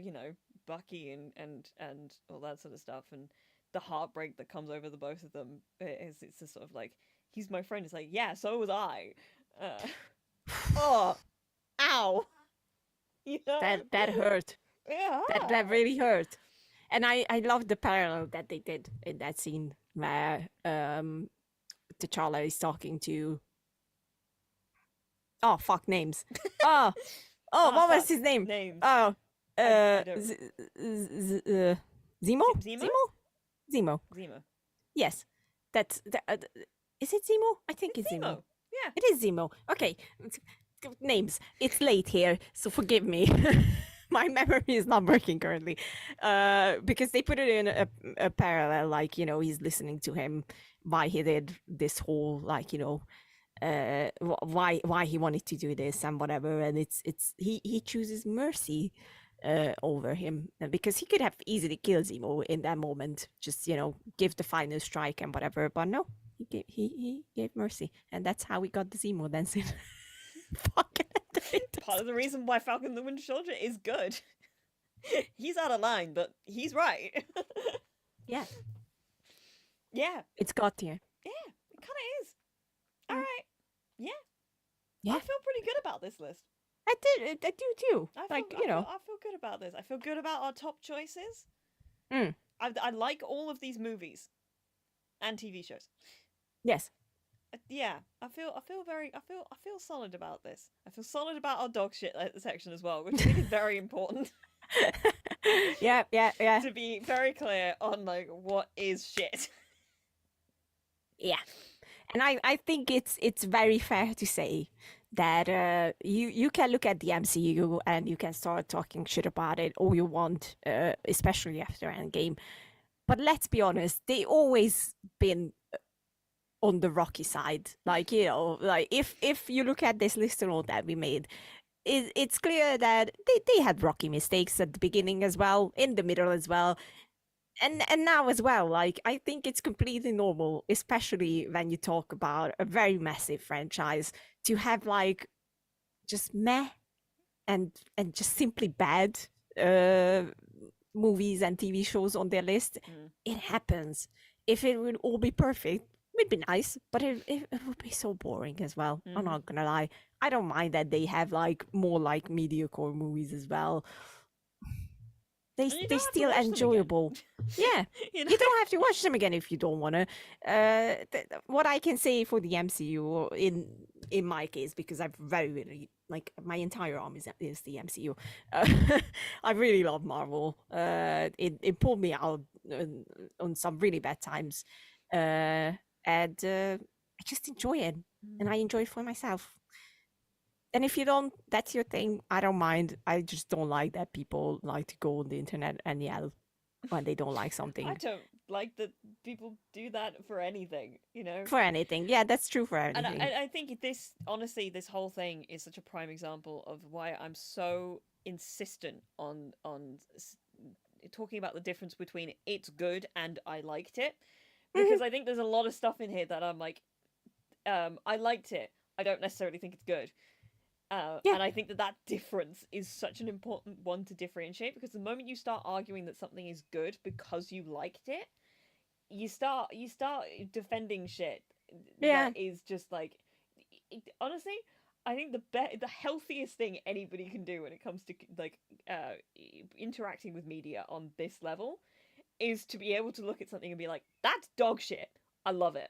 Bucky and all that sort of stuff, and the heartbreak that comes over the both of them it's just sort of like he's my friend. It's like yeah, so was I. Oh, ow, That hurt. yeah. That really hurt. And I love the parallel that they did in that scene where T'Challa is talking to fuck names. Oh what was Fuck his name? names. Oh I don't. Zemo? Zemo? Zemo. Zemo. Yes. Is it Zemo? I think It's it's Zemo. Zemo. Yeah. It is Zemo. Okay. Names. It's late here, so forgive me. My memory is not working currently. Because they put it in a parallel, like, he's listening to him, why he did this whole, like, why he wanted to do this and whatever. And he chooses mercy over him, because he could have easily killed Zemo in that moment, just give the final strike and whatever, but no, he gave mercy, and that's how we got the Zemo dancing. Part of the reason why Falcon the Winter Soldier is good. He's out of line, but he's right. Yeah, Yeah. it's got here. Yeah, it kind of is. All right. Yeah. Yeah, I feel pretty good about this list. I do too. I feel good about this. I feel good about our top choices. Mm. I like all of these movies and TV shows. Yes. Yeah, I feel solid about this. I feel solid about our dog shit section as well, which I think is very important. Yeah. To be very clear on like what is shit. Yeah, and I think it's very fair to say that you can look at the MCU and you can start talking shit about it all you want, especially after Endgame. But let's be honest, they always been on the rocky side. Like, like if you look at this list and all that we made, it's clear that they had rocky mistakes at the beginning as well, in the middle as well. and now as well, like I think it's completely normal, especially when you talk about a very massive franchise, to have like just meh and just simply bad uh movies and TV shows on their list. Mm. It happens. If it would all be perfect, it'd be nice, but it would be so boring as well. I'm Mm-hmm. not gonna lie. I don't mind that they have like more like mediocre movies as well. And you They don't have to still watch them again. enjoyable. Yeah, You know? you don't have to watch them again if you don't want to. What I can say for the MCU in my case, because I've very really like my entire arm is the MCU. Uh, I really love Marvel. It pulled me out on some really bad times, and I just enjoy it, and I enjoy it for myself. And if you don't, that's your thing. I don't mind. I just don't like that people like to go on the internet and yell when they don't like I something don't like that people do that for anything, you know? for anything. Yeah, that's true for And anything. I think this, honestly, this whole thing is such a prime example of why I'm so insistent on talking about the difference between it's good and I liked it. Mhm. Because I think there's a lot of stuff in here that I'm like, I liked it. I don't necessarily think it's good. Yeah, And I think that that difference is such an important one to differentiate because the moment you start arguing that something is good because you liked it, you start defending shit that yeah, is just like, honestly, I think the healthiest thing anybody can do when it comes to like interacting with media on this level is to be able to look at something and be like, that's dog shit. I love it.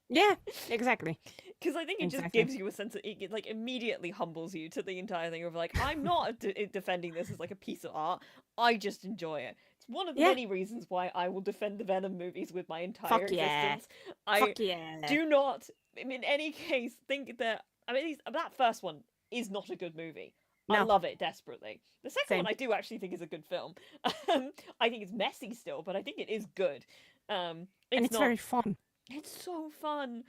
yeah. Exactly, Because I think it just exactly. gives you a sense of it like immediately humbles you to the entire thing of like, I'm not defending this as like a piece of art. I just enjoy it. It's one of the Yeah, many reasons why I will defend the Venom movies with my entire fuck yeah, existence. I fuck yeah. do not, in any case, think that, I mean, that first one is not a good movie. I No, love it desperately. The second one same. I do actually think is a good film. I think it's messy still, but I think it is good. And It's it's not. very fun. It's so fun.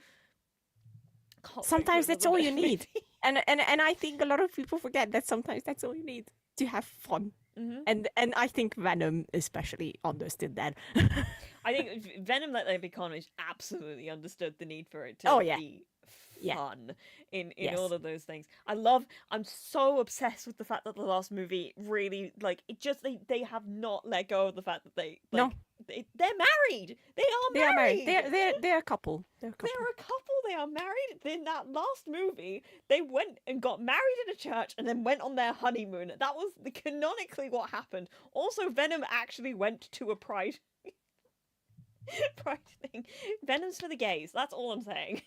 Can't wait for Sometimes that's another all you Venom need. movie. And I think a lot of people forget that sometimes that's all you need to have fun. Hmm. And I think Venom especially understood that. I think Venom Let There Be Carnage absolutely understood the need for it Oh to yeah, be yeah, fun in all yes. of those things. I'm so obsessed with the fact that the last movie really like it just they have not let go of the fact that they No, like they're married. They they are are married. married. They're a couple. They're a couple. They're a couple. They are married. In that last movie, they went and got married in a church and then went on their honeymoon. That was canonically what happened. Also, Venom actually went to a pride pride thing. Venom's for the gays. That's all I'm saying.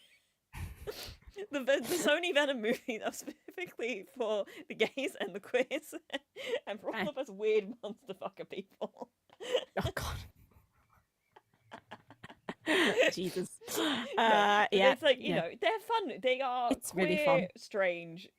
The Sony Venom movie that was specifically for the gays and the queers and for all Eh, of us weird monster fucker people. oh god. Jesus. No, but Yeah, it's like, yeah. they're fun. They are It's really queer, fun. strange,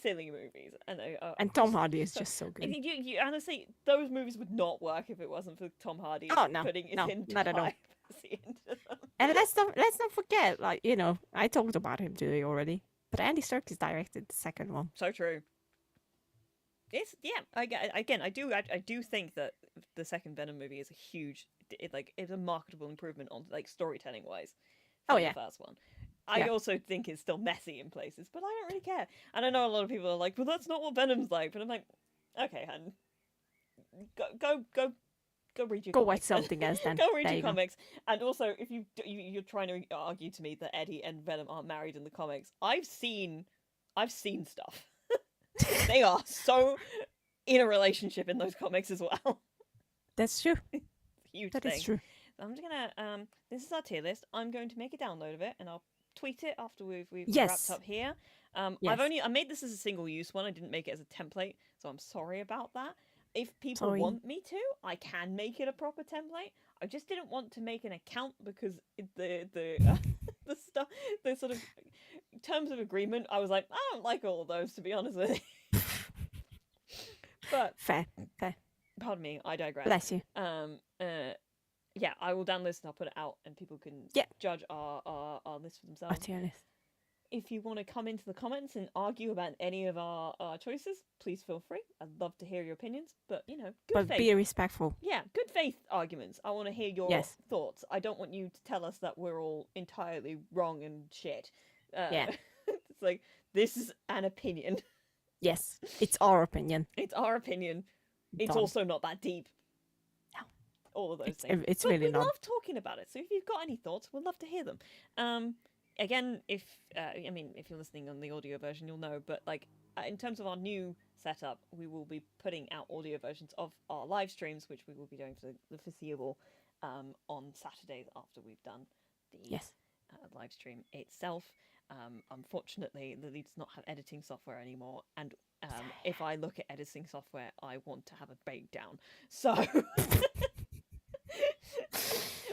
silly movies, and they are And Tom just Hardy is so. just so I good. think you honestly, those movies would not work if it wasn't for Tom Hardy Oh no, putting his no, not at entire all. pussy into them. And let's not forget, like, I talked about him today already. But Andy Serkis directed the second one. So true. It's yeah. Again, I do think that the second Venom movie is a huge, it's a marketable improvement on like storytelling wise Oh from the yeah, first one. I yeah. also think it's still messy in places, but I don't really care. And I know a lot of people are like, "Well, that's not what Venom's like." But I'm like, okay, hun, go read your Go watch comics then. something else then. Go read There your you go. comics. And also, if you're trying to argue to me that Eddie and Venom aren't married in the comics, I've seen stuff. They are so in a relationship in those comics as well. That's true. Huge That is thing. true. I'm just gonna this is our tier list. I'm going to make a download of it and I'll tweet it after we've wrapped Yes. up here. Yes. I made this as a single use one. I didn't make it as a template, so I'm sorry about that. If people Sorry. want me to, I can make it a proper template. I just didn't want to make an account because the stuff, the sort of terms of agreement, I was like, I don't like all of those to be honest with you. But Fair. Fair. pardon me, I digress. Bless you. Yeah, I will download this and I'll put it out, and people can Yeah. judge our list for I'll themselves. be honest. If you want to come into the comments and argue about any of our choices, please feel free. I'd love to hear your opinions, but good But faith. be respectful. Yeah, good faith arguments. I want to hear your Yes. thoughts. I don't want you to tell us that we're all entirely wrong and shit. Yeah. It's like, this is an opinion. Yes. It's our opinion. It's our opinion. It's Done. also not that deep. No. All of those things. It's but really we not. love talking about it. So if you've got any thoughts, we'd love to hear them. Again, if you're listening on the audio version, you'll know. But like, in terms of our new setup, we will be putting out audio versions of our live streams, which we will be doing for the foreseeable on Saturdays after we've done the Yes. live stream itself. Unfortunately, the lead does not have editing software anymore, and if I look at editing software, I want to have a breakdown. So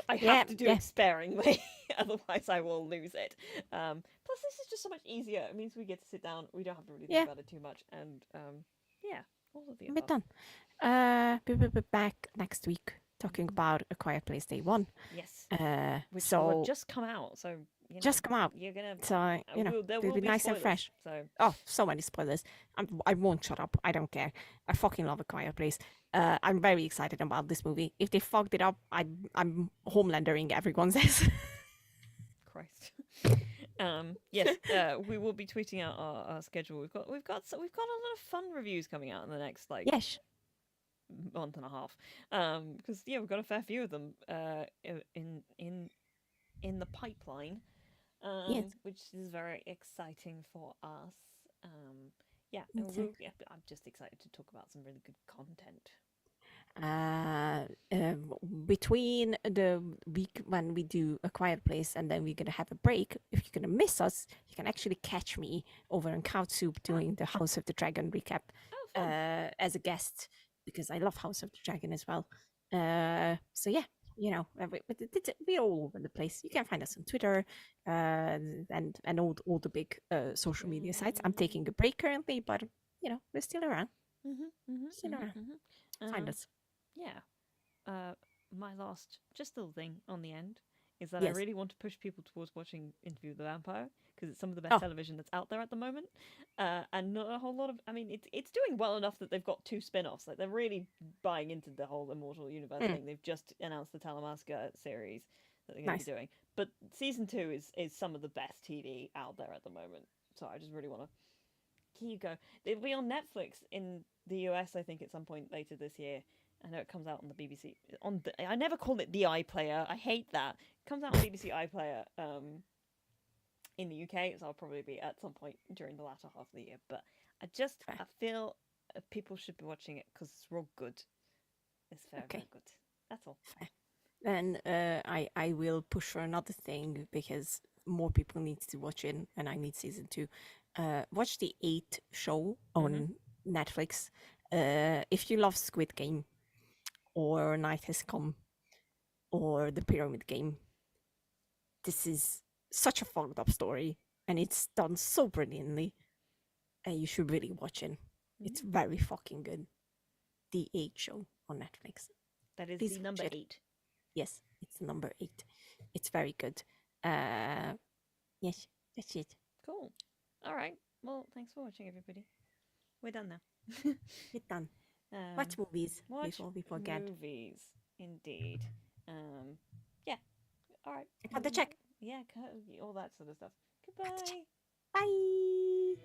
I have to do it sparingly, otherwise I will lose it. Plus, this is just so much easier. It means we get to sit down. We don't have to really think about it too much, and all of the above. We're done. We'll be back next week talking about A Quiet Place Day 1. Yes. Which so will just come out. So just come out. You're gonna. So there it'll will be nice spoilers, and fresh. So so many spoilers. I won't shut up. I don't care. I fucking love A Quiet Place. I'm very excited about this movie. If they fucked it up, I'm Homelandering everyone's ass. Christ. Yes, we will be tweeting out our schedule. We've got a lot of fun reviews coming out in the next yes. month and a half. Because we've got a fair few of them in the pipeline. Yes. Which is very exciting for us. I'm just excited to talk about some really good content. Between the week when we do A Quiet Place and then we're gonna have a break, if you're gonna miss us, you can actually catch me over in Couch Soup doing the House of the Dragon recap as a guest, because I love House of the Dragon as well. So yeah, we're all over the place. You can find us on Twitter and all the big social media sites. I'm taking a break currently, but we're still around. Still around. Find us. Yeah. My last just little thing on the end is that I really want to push people towards watching Interview with the Vampire, because it's some of the best television that's out there at the moment, and not a whole lot of. I mean, it's doing well enough that they've got 2 spin-offs. Like, they're really buying into the whole Immortal Universe thing. They've just announced the Talamasca series that they're going to be doing, but season 2 is some of the best TV out there at the moment. So I just really want to. Here you go. It'll be on Netflix in the US, I think, at some point later this year. I know it comes out on the BBC. I never call it the iPlayer. I hate that. It comes out on BBC iPlayer in the UK, so I'll probably be at some point during the latter half of the year. But I feel people should be watching it because it's real good. It's very, very good. That's all. Then I will push for another thing, because more people need to watch it, and I need season 2. Watch the 8 show on Netflix. If you love Squid Game, or Night Has Come, or The Pyramid Game, this is such a fucked up story, and it's done so brilliantly, and you should really watch it. It's very fucking good. The 8 show on Netflix. That is the number 8. Yes, it's number 8. It's very good. Yes, that's it. Cool. All right. Well, thanks for watching, everybody. We're done now. We're done. Watch movies before we forget. Movies, indeed. Yeah. All right. Cut the check. Yeah, all that sort of stuff. Goodbye. Bye.